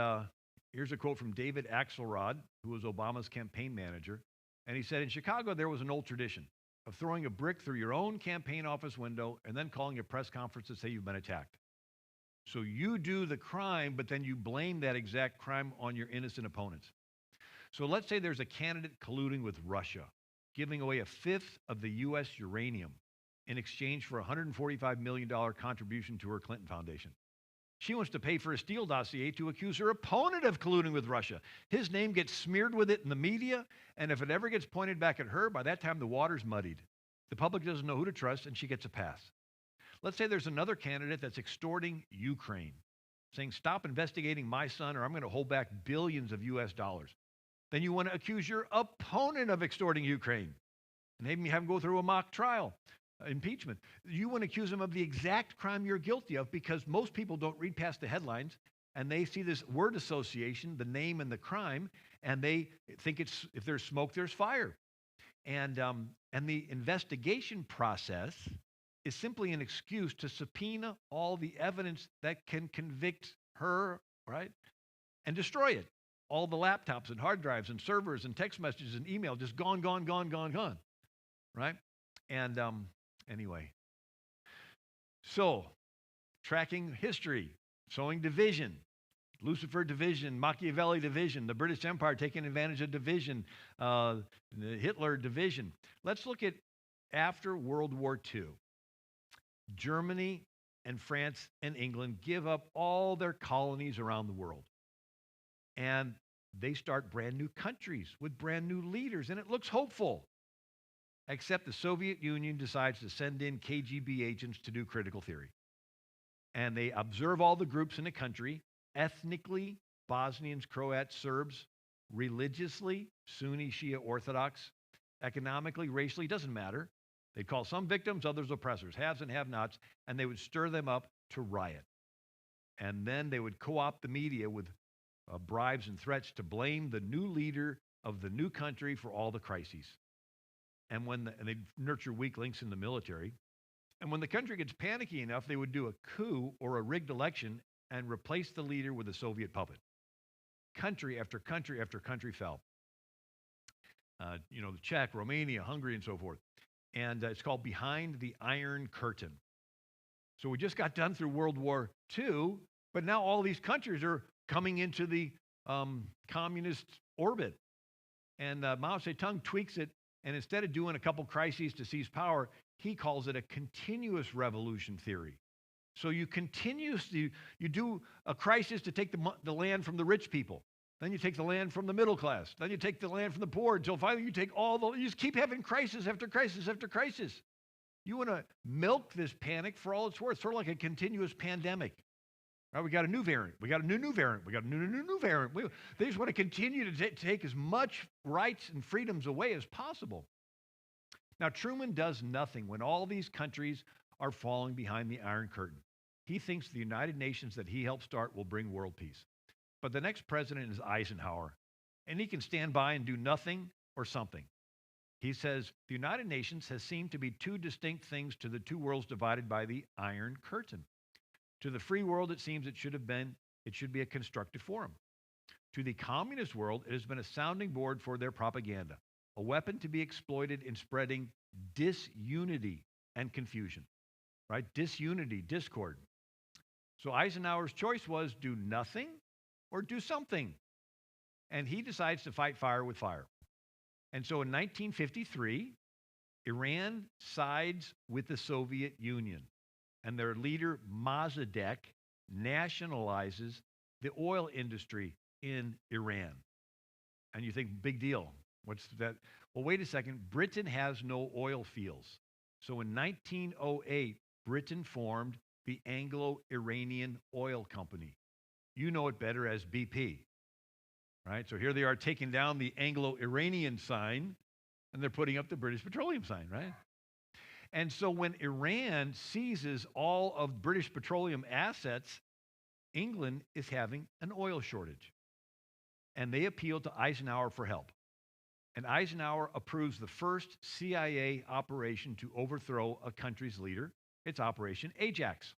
here's a quote from David Axelrod, who was Obama's campaign manager. And he said, in Chicago, there was an old tradition of throwing a brick through your own campaign office window and then calling a press conference to say you've been attacked. So you do the crime, but then you blame that exact crime on your innocent opponents. So let's say there's a candidate colluding with Russia, giving away a fifth of the U.S. uranium in exchange for a $145 million contribution to her Clinton Foundation. She wants to pay for a Steele dossier to accuse her opponent of colluding with Russia. His name gets smeared with it in the media, and if it ever gets pointed back at her, by that time the water's muddied. The public doesn't know who to trust, and she gets a pass. Let's say there's another candidate that's extorting Ukraine, saying, stop investigating my son or I'm going to hold back billions of US dollars. Then you want to accuse your opponent of extorting Ukraine, and maybe you have him go through a mock trial, impeachment. You want to accuse him of the exact crime you're guilty of, because most people don't read past the headlines, and they see this word association, the name and the crime, and they think it's, if there's smoke, there's fire. And the investigation process is simply an excuse to subpoena all the evidence that can convict her, right? And destroy it. All the laptops and hard drives and servers and text messages and email, just gone, gone, gone, gone, gone, right? And anyway, so tracking history, sowing division, Lucifer division, Machiavelli division, the British Empire taking advantage of division, the Hitler division. Let's look at after World War II. Germany and France and England give up all their colonies around the world. And they start brand new countries with brand new leaders, and it looks hopeful. Except the Soviet Union decides to send in KGB agents to do critical theory. And they observe all the groups in the country, ethnically, Bosnians, Croats, Serbs, religiously, Sunni, Shia, Orthodox, economically, racially, doesn't matter. They'd call some victims, others oppressors, haves and have-nots, and they would stir them up to riot. And then they would co-opt the media with bribes and threats to blame the new leader of the new country for all the crises. And they'd nurture weak links in the military. And when the country gets panicky enough, they would do a coup or a rigged election and replace the leader with a Soviet puppet. Country after country after country fell. The Czech, Romania, Hungary, and so forth. And it's called Behind the Iron Curtain. So we just got done through World War II, but now all these countries are coming into the communist orbit. And Mao Zedong tweaks it, and instead of doing a couple crises to seize power, he calls it a continuous revolution theory. So you do a crisis to take the land from the rich people. Then you take the land from the middle class. Then you take the land from the poor until finally you just keep having crisis after crisis after crisis. You want to milk this panic for all it's worth, sort of like a continuous pandemic. Right, we got a new variant. We got a new variant. We got a new variant. They just want to continue to take as much rights and freedoms away as possible. Now, Truman does nothing when all these countries are falling behind the Iron Curtain. He thinks the United Nations that he helped start will bring world peace. But the next president is Eisenhower, and he can stand by and do nothing or something. He says, the United Nations has seemed to be two distinct things to the two worlds divided by the Iron Curtain. To the free world, it seems it should be a constructive forum. To the communist world, it has been a sounding board for their propaganda, a weapon to be exploited in spreading disunity and confusion, right? Disunity, discord. So Eisenhower's choice was do nothing or do something. And he decides to fight fire with fire. And so in 1953, Iran sides with the Soviet Union. And their leader, Mossadegh, nationalizes the oil industry in Iran. And you think, big deal. What's that? Well, wait a second. Britain has no oil fields. So in 1908, Britain formed the Anglo-Iranian Oil Company. You know it better as BP, right? So here they are taking down the Anglo-Iranian sign, and they're putting up the British Petroleum sign, right? And so when Iran seizes all of British petroleum assets, England is having an oil shortage. And they appeal to Eisenhower for help. And Eisenhower approves the first CIA operation to overthrow a country's leader. It's Operation Ajax.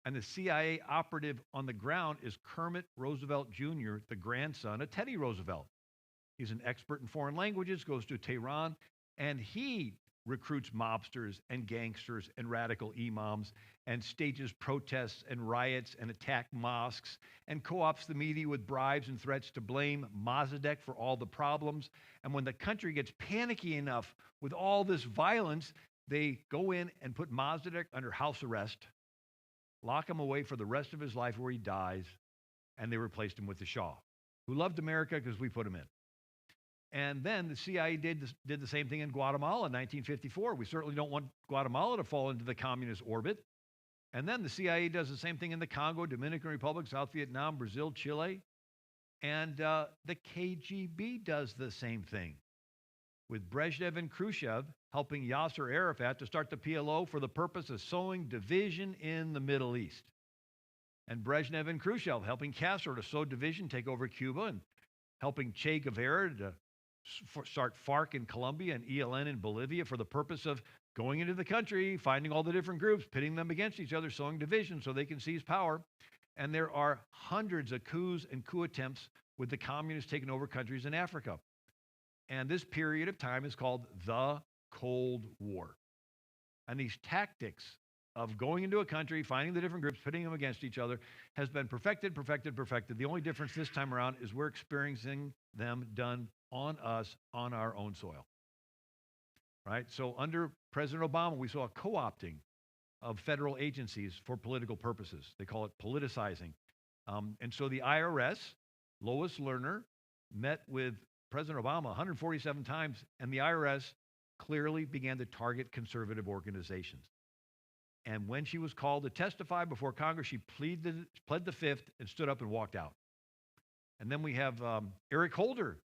And the CIA operative on the ground is Kermit Roosevelt Jr., the grandson of Teddy Roosevelt. He's an expert in foreign languages, goes to Tehran, and he recruits mobsters and gangsters and radical imams and stages protests and riots and attack mosques and co-ops the media with bribes and threats to blame Mossadegh for all the problems. And when the country gets panicky enough with all this violence, they go in and put Mossadegh under house arrest, lock him away for the rest of his life where he dies, and they replaced him with the Shah, who loved America because we put him in. And then the CIA did the same thing in Guatemala in 1954. We certainly don't want Guatemala to fall into the communist orbit. And then the CIA does the same thing in the Congo, Dominican Republic, South Vietnam, Brazil, Chile. And the KGB does the same thing, with Brezhnev and Khrushchev helping Yasser Arafat to start the PLO for the purpose of sowing division in the Middle East. And Brezhnev and Khrushchev helping Castro to sow division, take over Cuba, and helping Che Guevara to start FARC in Colombia and ELN in Bolivia for the purpose of going into the country, finding all the different groups, pitting them against each other, sowing division so they can seize power. And there are hundreds of coups and coup attempts with the communists taking over countries in Africa. And this period of time is called the Cold War. And these tactics of going into a country, finding the different groups, pitting them against each other, has been perfected. The only difference this time around is we're experiencing them done on us, on our own soil. Right? So under President Obama, we saw a co-opting of federal agencies for political purposes. They call it politicizing. And so the IRS, Lois Lerner, met with President Obama 147 times, and the IRS clearly began to target conservative organizations. And when she was called to testify before Congress, she pled the fifth and stood up and walked out. And then we have Eric Holder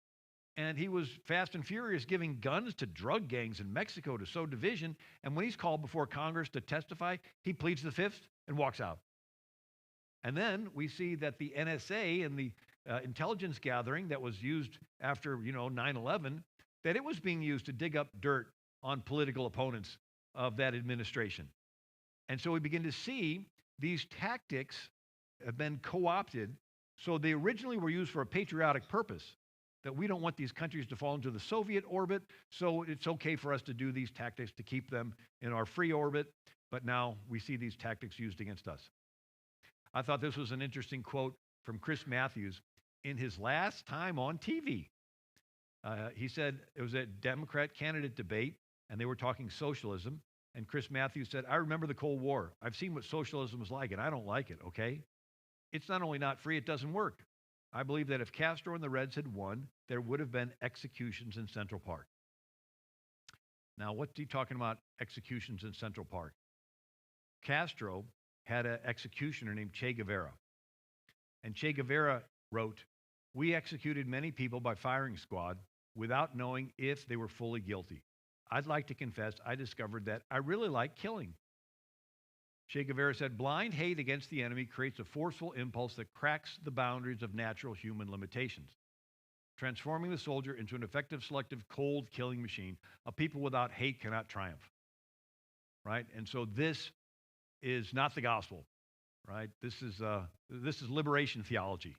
And he was fast and furious giving guns to drug gangs in Mexico to sow division. And when he's called before Congress to testify, he pleads the fifth and walks out. And then we see that the NSA and the intelligence gathering that was used after, 9/11, that it was being used to dig up dirt on political opponents of that administration. And so we begin to see these tactics have been co-opted. So they originally were used for a patriotic purpose, that we don't want these countries to fall into the Soviet orbit, so it's okay for us to do these tactics to keep them in our free orbit. But now we see these tactics used against us. I thought this was an interesting quote from Chris Matthews in his last time on TV. He said it was a Democrat candidate debate, and they were talking socialism. And Chris Matthews said, "I remember the Cold War. I've seen what socialism was like, and I don't like it, okay? It's not only not free, it doesn't work. I believe that if Castro and the Reds had won, there would have been executions in Central Park." Now, what's he talking about, executions in Central Park? Castro had an executioner named Che Guevara. And Che Guevara wrote, "We executed many people by firing squad without knowing if they were fully guilty. I'd like to confess I discovered that I really like killing." Che Guevara said, "Blind hate against the enemy creates a forceful impulse that cracks the boundaries of natural human limitations, transforming the soldier into an effective, selective, cold killing machine. A people without hate cannot triumph." Right? And so this is not the gospel, right? This is liberation theology,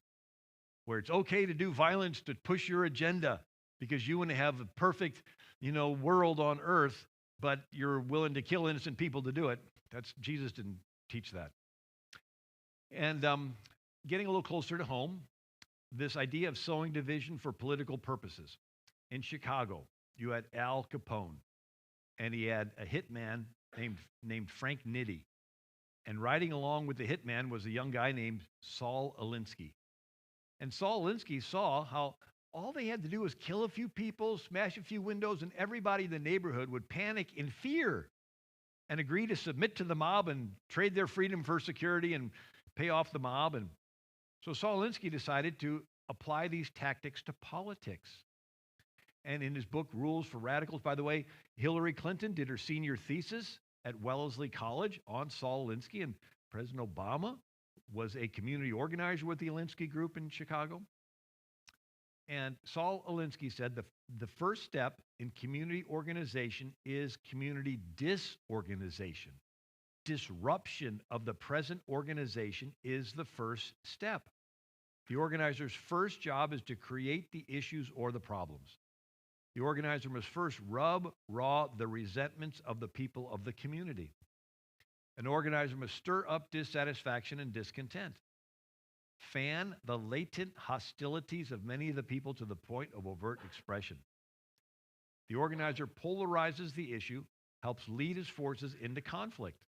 where it's okay to do violence to push your agenda because you want to have a perfect, world on earth, but you're willing to kill innocent people to do it. Jesus didn't teach that. And getting a little closer to home, this idea of sowing division for political purposes. In Chicago, you had Al Capone, and he had a hitman named Frank Nitti. And riding along with the hitman was a young guy named Saul Alinsky. And Saul Alinsky saw how all they had to do was kill a few people, smash a few windows, and everybody in the neighborhood would panic in fear and agree to submit to the mob and trade their freedom for security and pay off the mob. And so Saul Alinsky decided to apply these tactics to politics. And in his book, Rules for Radicals, by the way, Hillary Clinton did her senior thesis at Wellesley College on Saul Alinsky, and President Obama was a community organizer with the Alinsky group in Chicago. And Saul Alinsky said the first step in community organization is community disorganization. Disruption of the present organization is the first step. The organizer's first job is to create the issues or the problems. The organizer must first rub raw the resentments of the people of the community. An organizer must stir up dissatisfaction and discontent. Fan the latent hostilities of many of the people to the point of overt expression. The organizer polarizes the issue, helps lead his forces into conflict.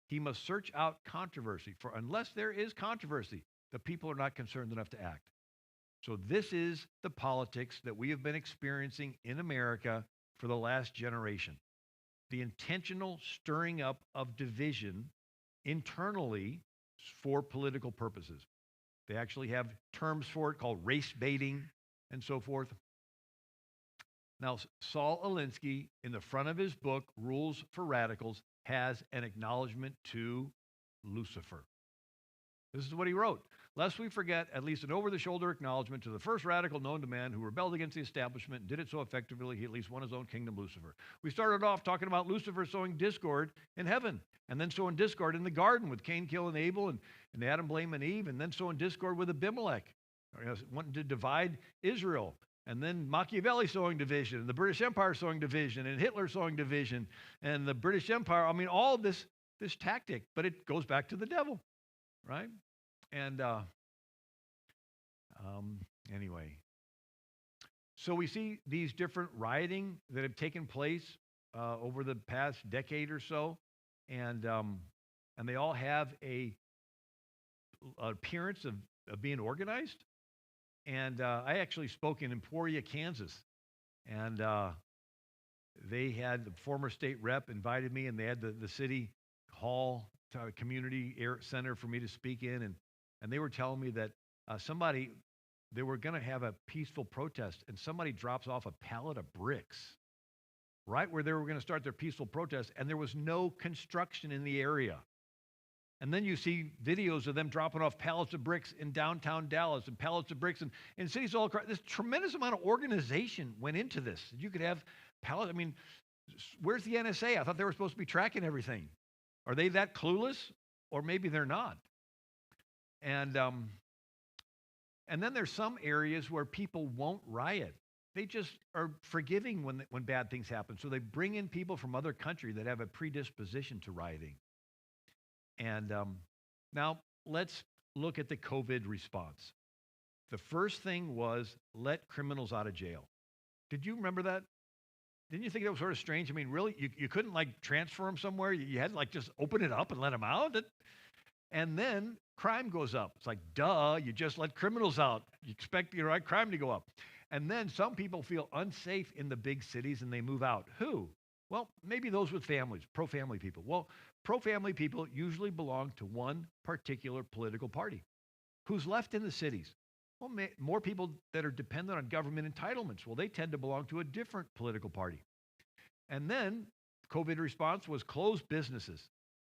He must search out controversy, for unless there is controversy, the people are not concerned enough to act. So this is the politics that we have been experiencing in America for the last generation. The intentional stirring up of division internally for political purposes. They actually have terms for it called race baiting and so forth. Now, Saul Alinsky, in the front of his book, Rules for Radicals, has an acknowledgement to Lucifer. This is what he wrote. "Lest we forget at least an over-the-shoulder acknowledgement to the first radical known to man who rebelled against the establishment and did it so effectively he at least won his own kingdom, Lucifer." We started off talking about Lucifer sowing discord in heaven, and then sowing discord in the garden with Cain killing Abel and Adam blaming Eve, and then sowing discord with Abimelech, wanting to divide Israel, and then Machiavelli sowing division, and the British Empire sowing division, and Hitler sowing division, and the British Empire. I mean, all of this tactic, but it goes back to the devil. Right? And anyway, so we see these different rioting that have taken place over the past decade or so, and they all have an appearance of being organized. And I actually spoke in Emporia, Kansas, and they had the former state rep invited me, and they had the city hall community center for me to speak in, and they were telling me that somebody they were going to have a peaceful protest, and somebody drops off a pallet of bricks right where they were going to start their peaceful protest, and there was no construction in the area. And then you see videos of them dropping off pallets of bricks in downtown Dallas and pallets of bricks in cities all across. This tremendous amount of organization went into this. You could have pallets. I mean, where's the NSA? I thought they were supposed to be tracking everything. Are they that clueless? Or maybe they're not. And then there's some areas where people won't riot. They just are forgiving when bad things happen. So they bring in people from other countries that have a predisposition to rioting. And now let's look at the COVID response. The first thing was let criminals out of jail. Did you remember that? Didn't you think that was sort of strange? I mean, really, you couldn't like transfer them somewhere. You had to like just open it up and let them out. And then crime goes up. It's like, duh, you just let criminals out. You expect crime to go up. And then some people feel unsafe in the big cities and they move out. Who? Well, maybe those with families, pro-family people. Well, pro-family people usually belong to one particular political party. Who's left in the cities? Well, more people that are dependent on government entitlements. Well, they tend to belong to a different political party. And then COVID response was close businesses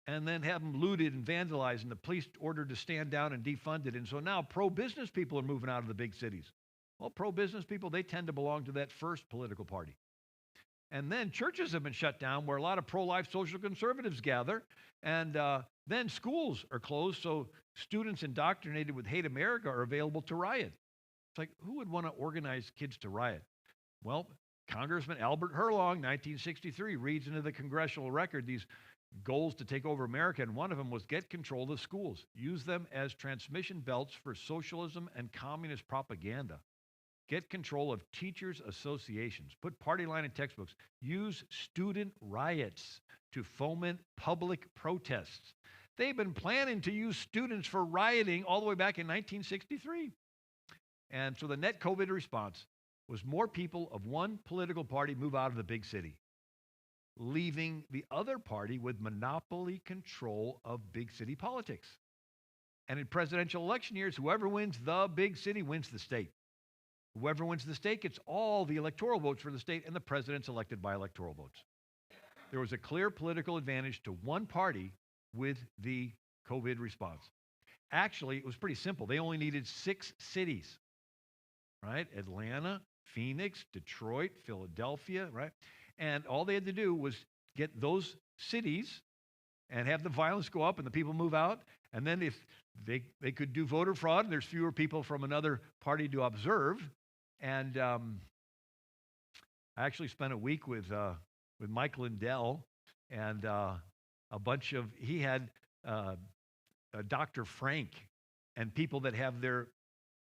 and then have them looted and vandalized, and the police ordered to stand down and defund it. And so now pro-business people are moving out of the big cities. Well, pro-business people, they tend to belong to that first political party. And then churches have been shut down where a lot of pro-life social conservatives gather. And then schools are closed, so students indoctrinated with hate America are available to riot. It's like, who would want to organize kids to riot? Well, Congressman Albert Herlong, 1963, reads into the congressional record these goals to take over America, and one of them was get control of the schools, use them as transmission belts for socialism and communist propaganda. Get control of teachers' associations. Put party line in textbooks. Use student riots to foment public protests. They've been planning to use students for rioting all the way back in 1963. And so the net COVID response was more people of one political party move out of the big city, leaving the other party with monopoly control of big city politics. And in presidential election years, whoever wins the big city wins the state. Whoever wins the state gets all the electoral votes for the state, and the president's elected by electoral votes. There was a clear political advantage to one party with the COVID response. Actually, it was pretty simple. They only needed 6 cities, right? Atlanta, Phoenix, Detroit, Philadelphia, right? And all they had to do was get those cities and have the violence go up and the people move out. And then if they could do voter fraud, and there's fewer people from another party to observe. And I actually spent a week with Mike Lindell and a bunch of, he had Dr. Frank and people that have their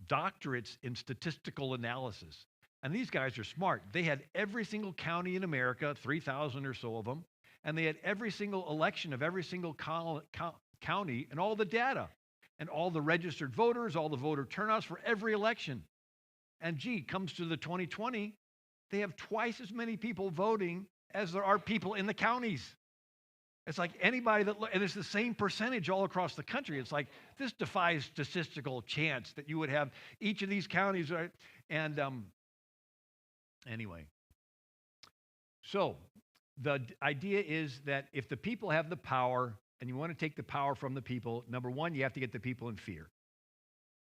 doctorates in statistical analysis. And these guys are smart. They had every single county in America, 3,000 or so of them, and they had every single election of every single county and all the data and all the registered voters, all the voter turnouts for every election. And gee, comes to the 2020, they have twice as many people voting as there are people in the counties. It's like anybody and it's the same percentage all across the country. It's like, this defies statistical chance that you would have each of these counties, right? And anyway, so the idea is that if the people have the power and you want to take the power from the people, number one, you have to get the people in fear.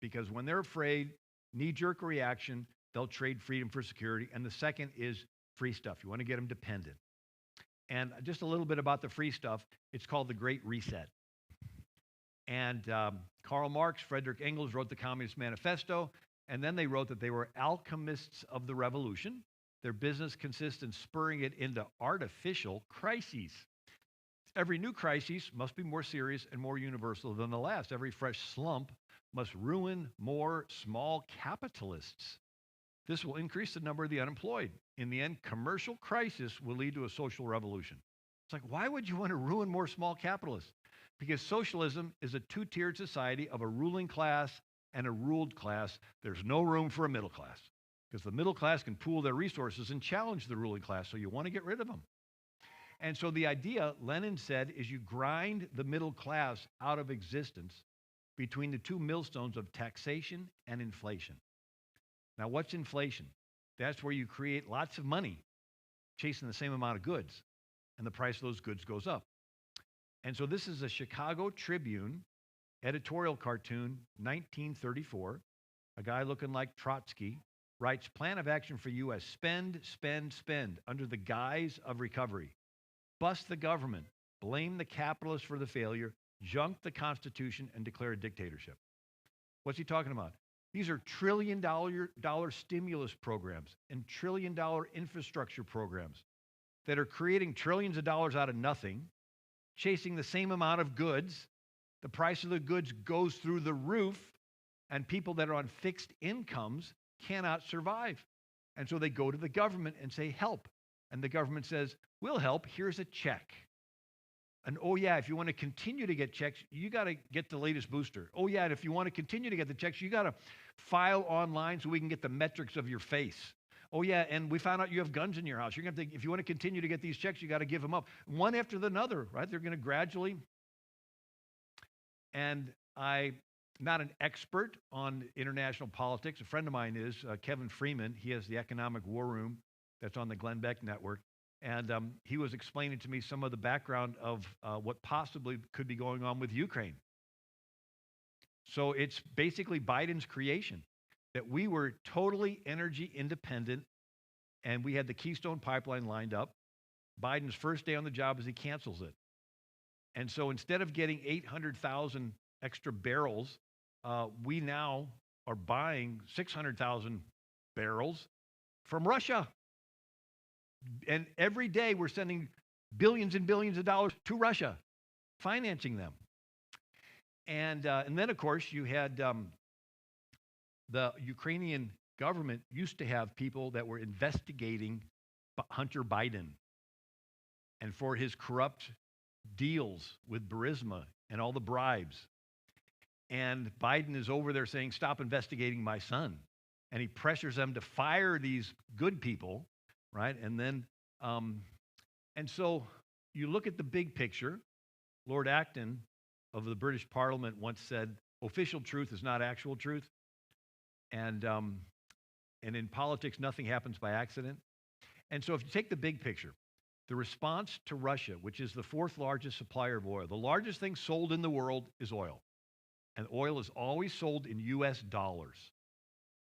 Because when they're afraid, knee-jerk reaction, they'll trade freedom for security. And the second is free stuff. You want to get them dependent. And just a little bit about the free stuff. It's called the Great Reset. And Karl Marx, Frederick Engels wrote the Communist Manifesto. And then they wrote that they were alchemists of the revolution. Their business consists in spurring it into artificial crises. Every new crisis must be more serious and more universal than the last. Every fresh slump must ruin more small capitalists. This will increase the number of the unemployed. In the end, commercial crisis will lead to a social revolution. It's like, why would you want to ruin more small capitalists? Because socialism is a two-tiered society of a ruling class and a ruled class. There's no room for a middle class because the middle class can pool their resources and challenge the ruling class, so you want to get rid of them. And so the idea, Lenin said, is you grind the middle class out of existence between the two millstones of taxation and inflation. Now, what's inflation? That's where you create lots of money chasing the same amount of goods, and the price of those goods goes up. And so this is a Chicago Tribune editorial cartoon, 1934. A guy looking like Trotsky writes, "Plan of action for U.S. Spend, spend, spend under the guise of recovery. Bust the government, blame the capitalists for the failure, junk the Constitution, and declare a dictatorship." What's he talking about? These are trillion-dollar stimulus programs and trillion-dollar infrastructure programs that are creating trillions of dollars out of nothing, chasing the same amount of goods. The price of the goods goes through the roof, and people that are on fixed incomes cannot survive. And so they go to the government and say, help. And the government says, we'll help. Here's a check. And oh, yeah, if you want to continue to get checks, you got to get the latest booster. Oh, yeah, and if you want to continue to get the checks, you got to file online so we can get the metrics of your face. Oh, yeah, and we found out you have guns in your house. You're going to have to, if you want to continue to get these checks, you got to give them up. One after another, right? They're going to gradually. And I'm not an expert on international politics. A friend of mine is, Kevin Freeman. He has the Economic War Room that's on the Glenn Beck Network. And he was explaining to me some of the background of what possibly could be going on with Ukraine. So it's basically Biden's creation, that we were totally energy independent, and we had the Keystone Pipeline lined up. Biden's first day on the job is he cancels it. And so instead of getting 800,000 extra barrels, we now are buying 600,000 barrels from Russia. And every day we're sending billions and billions of dollars to Russia, financing them. And then, of course, you had the Ukrainian government used to have people that were investigating Hunter Biden and for his corrupt deals with Burisma and all the bribes. And Biden is over there saying, stop investigating my son. And he pressures them to fire these good people. Right? And then, and so you look at the big picture. Lord Acton of the British Parliament once said, official truth is not actual truth. And in politics, nothing happens by accident. And so if you take the big picture, the response to Russia, which is the fourth largest supplier of oil, the largest thing sold in the world is oil. And oil is always sold in U.S. dollars.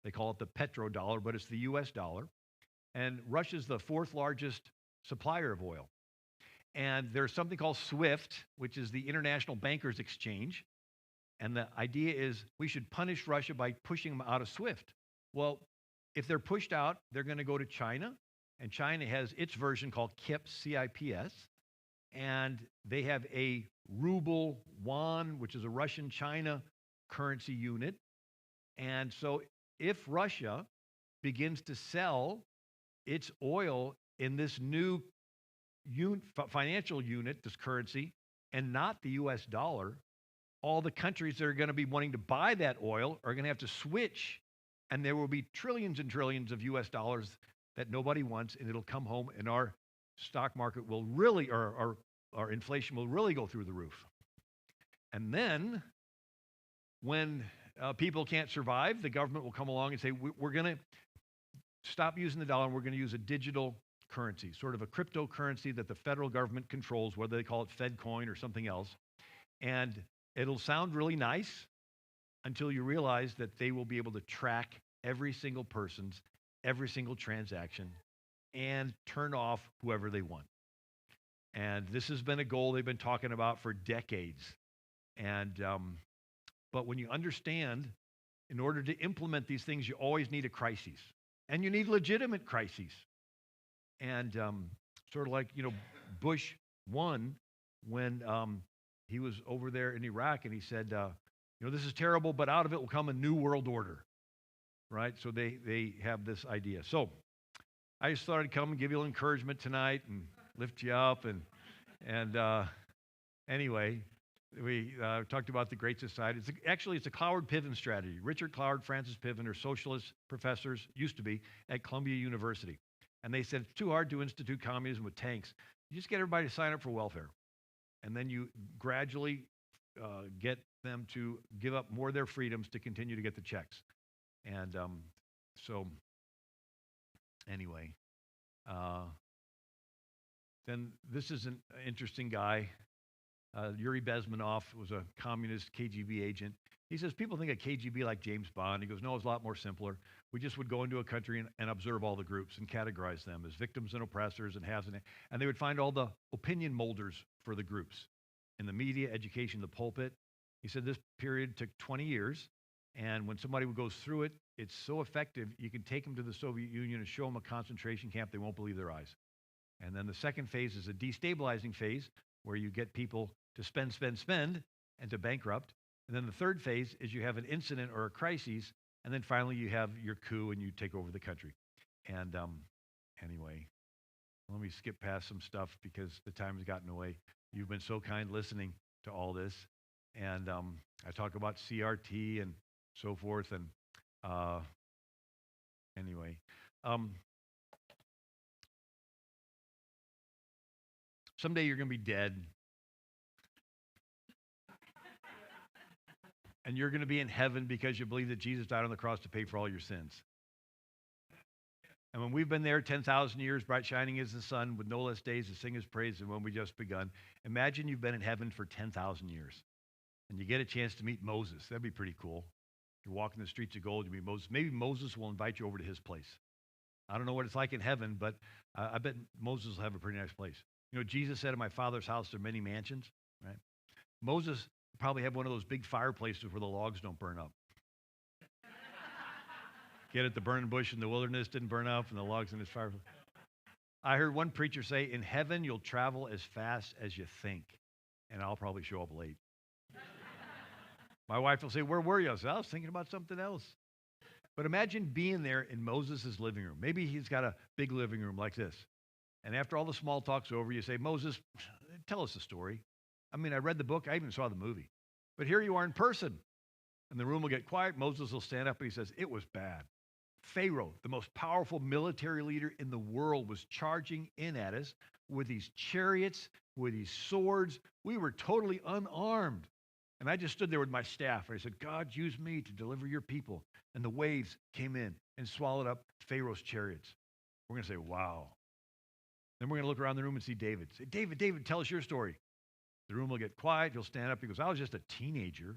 They call it the petrodollar, but it's the U.S. dollar. And Russia's the fourth largest supplier of oil. And there's something called SWIFT, which is the International Bankers Exchange. And the idea is we should punish Russia by pushing them out of SWIFT. Well, if they're pushed out, they're going to go to China. And China has its version called KIPS, C-I-P-S. And they have a ruble yuan, which is a Russian-China currency unit. And so if Russia begins to sell its oil in this new financial unit, this currency, and not the U.S. dollar, all the countries that are going to be wanting to buy that oil are going to have to switch, and there will be trillions and trillions of U.S. dollars that nobody wants, and it'll come home, and our stock market will really, or our inflation will really go through the roof. And then when people can't survive, the government will come along and say, we're going to stop using the dollar, and we're going to use a digital currency, sort of a cryptocurrency that the federal government controls, whether they call it FedCoin or something else. And it'll sound really nice until you realize that they will be able to track every single person's, every single transaction, and turn off whoever they want. And this has been a goal they've been talking about for decades. And but when you understand, in order to implement these things, you always need a crisis. And you need legitimate crises. And sort of like, Bush won when he was over there in Iraq, and he said, this is terrible, but out of it will come a new world order, right? So they have this idea. So I just thought I'd come and give you a little encouragement tonight and lift you up. And anyway, we talked about the Great Society. It's a Cloward-Piven strategy. Richard Cloward, Francis Piven are socialist professors, used to be, at Columbia University. And they said it's too hard to institute communism with tanks. You just get everybody to sign up for welfare. And then you gradually get them to give up more of their freedoms to continue to get the checks. And So anyway, uh, then this is an interesting guy. Yuri Bezmenov was a communist KGB agent. He says people think of KGB like James Bond. He goes, no, it's a lot more simpler. We just would go into a country and observe all the groups and categorize them as victims and oppressors and haves and they would find all the opinion molders for the groups in the media, education, the pulpit. He said this period took 20 years, and when somebody goes through it, it's so effective, you can take them to the Soviet Union and show them a concentration camp, they won't believe their eyes. And then the second phase is a destabilizing phase where you get people to spend, and to bankrupt. And then the third phase is you have an incident or a crisis, and then finally you have your coup and you take over the country. And anyway, let me skip past some stuff because the time has gotten away. You've been so kind listening to all this. And I talk about CRT and so forth. And anyway, someday you're going to be dead. And you're going to be in heaven because you believe that Jesus died on the cross to pay for all your sins. And when we've been there 10,000 years, bright shining as the sun, with no less days to sing his praise than when we just begun, imagine you've been in heaven for 10,000 years. And you get a chance to meet Moses. That'd be pretty cool. You're walking the streets of gold, you meet Moses. Maybe Moses will invite you over to his place. I don't know what it's like in heaven, but I bet Moses will have a pretty nice place. You know, Jesus said, in my Father's house there are many mansions, right? Moses probably have one of those big fireplaces where the logs don't burn up. Get it, the burning bush in the wilderness didn't burn up and the logs in his fireplace. I heard one preacher say, in heaven you'll travel as fast as you think, and I'll probably show up late. My wife will say, where were you? I said, I was thinking about something else. But imagine being there in Moses' living room. Maybe he's got a big living room like this. And after all the small talk's over, you say, Moses, tell us the story. I mean, I read the book. I even saw the movie. But here you are in person. And the room will get quiet. Moses will stand up and he says, it was bad. Pharaoh, the most powerful military leader in the world, was charging in at us with these chariots, with these swords. We were totally unarmed. And I just stood there with my staff. And I said, God, use me to deliver your people. And the waves came in and swallowed up Pharaoh's chariots. We're going to say, wow. Then we're going to look around the room and see David. Say, David, tell us your story. The room will get quiet. He'll stand up. He goes, I was just a teenager.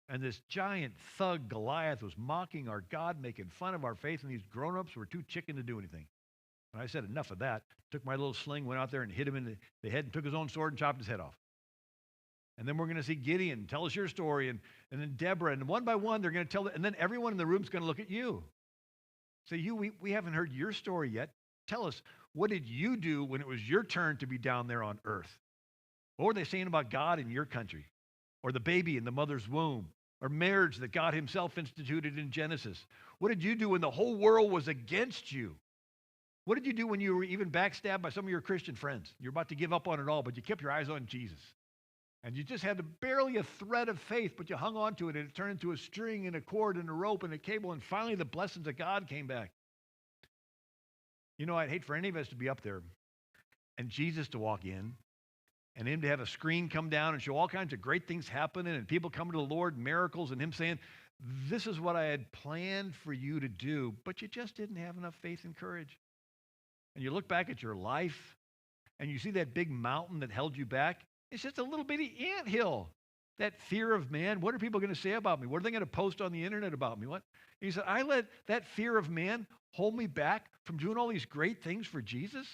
And this giant thug, Goliath, was mocking our God, making fun of our faith. And these grown-ups were too chicken to do anything. And I said, enough of that. Took my little sling, went out there and hit him in the head and took his own sword and chopped his head off. And then we're going to see Gideon. Tell us your story. And then Deborah. And one by one, they're going to tell. And then everyone in the room is going to look at you. Say, we haven't heard your story yet. Tell us, what did you do when it was your turn to be down there on earth? What were they saying about God in your country? Or the baby in the mother's womb? Or marriage that God himself instituted in Genesis? What did you do when the whole world was against you? What did you do when you were even backstabbed by some of your Christian friends? You're about to give up on it all, but you kept your eyes on Jesus. And you just had barely a thread of faith, but you hung on to it, and it turned into a string and a cord and a rope and a cable, and finally the blessings of God came back. You know, I'd hate for any of us to be up there and Jesus to walk in and him to have a screen come down and show all kinds of great things happening and people coming to the Lord, miracles, and him saying, this is what I had planned for you to do, but you just didn't have enough faith and courage. And you look back at your life and you see that big mountain that held you back. It's just a little bitty anthill. That fear of man. What are people going to say about me? What are they going to post on the internet about me? What? And he said, I let that fear of man hold me back from doing all these great things for Jesus.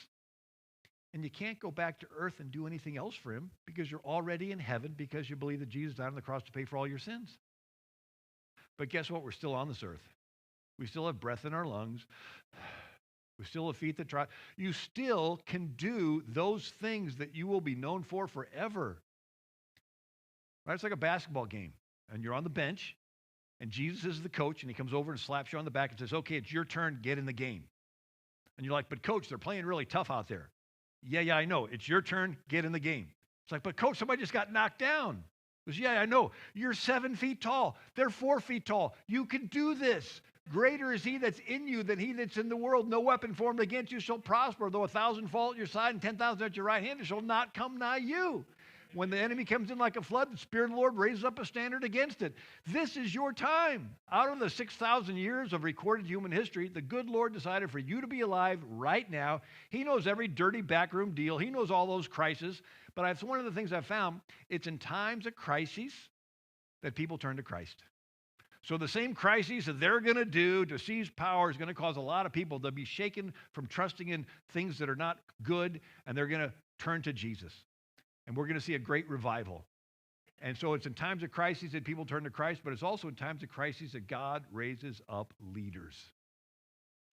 And you can't go back to earth and do anything else for him because you're already in heaven because you believe that Jesus died on the cross to pay for all your sins. But guess what? We're still on this earth. We still have breath in our lungs. We still have feet that trot. You still can do those things that you will be known for forever. Right? It's like a basketball game, and you're on the bench, and Jesus is the coach, and he comes over and slaps you on the back and says, okay, it's your turn, get in the game. And you're like, but coach, they're playing really tough out there. Yeah, I know. It's your turn, get in the game. It's like, but coach, somebody just got knocked down. He goes, yeah, I know. You're 7 feet tall. They're 4 feet tall. You can do this. Greater is he that's in you than he that's in the world. No weapon formed against you shall prosper. Though 1,000 fall at your side and 10,000 at your right hand, it shall not come nigh you. When the enemy comes in like a flood, the Spirit of the Lord raises up a standard against it. This is your time. Out of the 6,000 years of recorded human history, the good Lord decided for you to be alive right now. He knows every dirty backroom deal. He knows all those crises. But that's one of the things I've found. It's in times of crises that people turn to Christ. So the same crises that they're going to do to seize power is going to cause a lot of people to be shaken from trusting in things that are not good, and they're going to turn to Jesus. And we're going to see a great revival. And so it's in times of crises that people turn to Christ, but it's also in times of crises that God raises up leaders.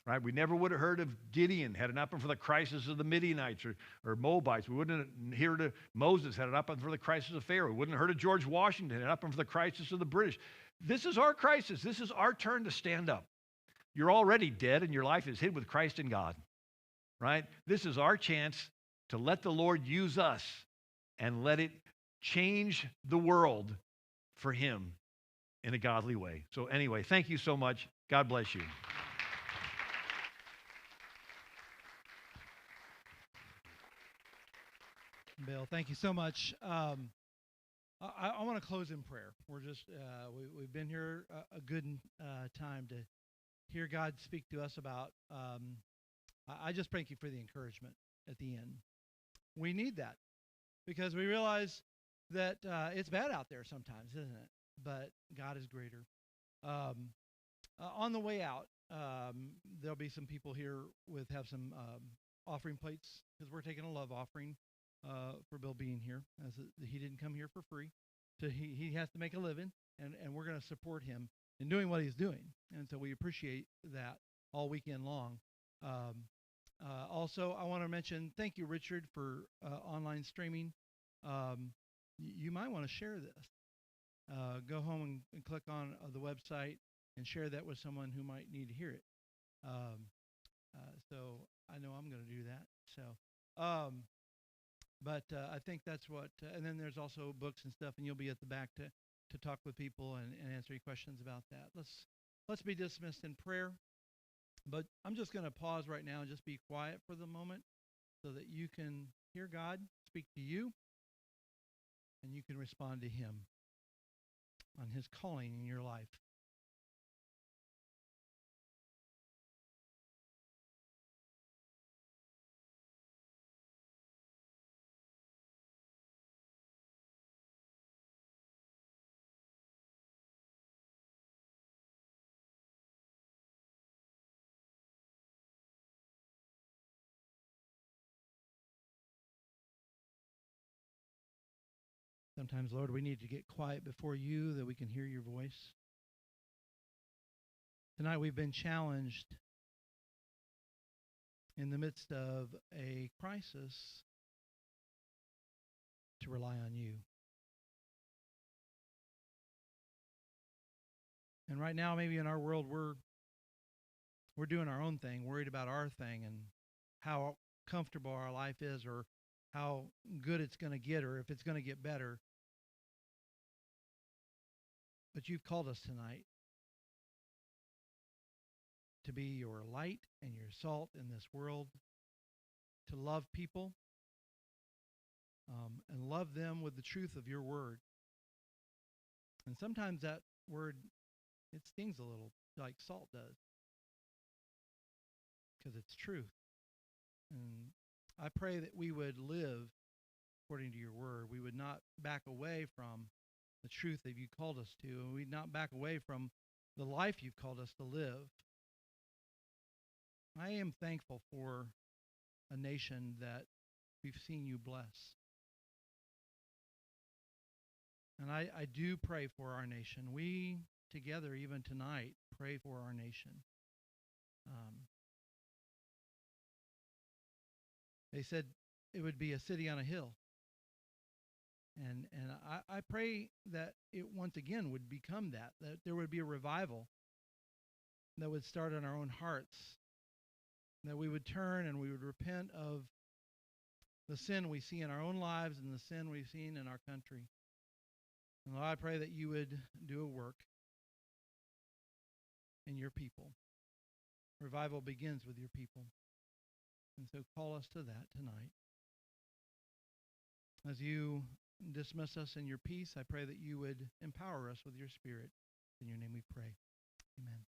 Right? We never would have heard of Gideon had it not been for the crisis of the Midianites or Moabites. We wouldn't have heard of Moses had it not been for the crisis of Pharaoh. We wouldn't have heard of George Washington had it not been for the crisis of the British. This is our crisis. This is our turn to stand up. You're already dead and your life is hid with Christ in God. Right? This is our chance to let the Lord use us and let it change the world for him in a godly way. So anyway, thank you so much. God bless you. Bill, thank you so much. I want to close in prayer. We're just we've been here a good time to hear God speak to us about. I just thank you for the encouragement at the end. We need that because we realize that it's bad out there sometimes, isn't it? But God is greater. On the way out, there'll be some people here have some offering plates because we're taking a love offering for Bill being here. He didn't come here for free, so he has to make a living, and we're going to support him in doing what he's doing. And so we appreciate that all weekend long. Also, I want to mention, thank you, Richard, for online streaming. You might want to share this. Go home and click on the website and share that with someone who might need to hear it. So I know I'm going to do that. So, but I think that's what. And then there's also books and stuff, and you'll be at the back to talk with people and answer any questions about that. Let's be dismissed in prayer. But I'm just going to pause right now and just be quiet for the moment so that you can hear God speak to you and you can respond to him on his calling in your life. Sometimes, Lord, we need to get quiet before you that we can hear your voice. Tonight we've been challenged in the midst of a crisis to rely on you. And right now, maybe in our world, we're doing our own thing, worried about our thing and how comfortable our life is or how good it's going to get or if it's going to get better. But you've called us tonight to be your light and your salt in this world, to love people and love them with the truth of your word. And sometimes that word, it stings a little, like salt does, because it's truth. And I pray that we would live according to your word. We would not back away from the truth that you called us to, and we'd not back away from the life you've called us to live. I am thankful for a nation that we've seen you bless. And I do pray for our nation. We together, even tonight, pray for our nation. They said it would be a city on a hill. And I pray that it once again would become that there would be a revival that would start in our own hearts, that we would turn and we would repent of the sin we see in our own lives and the sin we've seen in our country. And Lord, I pray that you would do a work in your people. Revival begins with your people. And so call us to that tonight. As you dismiss us in your peace. I pray that you would empower us with your Spirit. In your name we pray. Amen.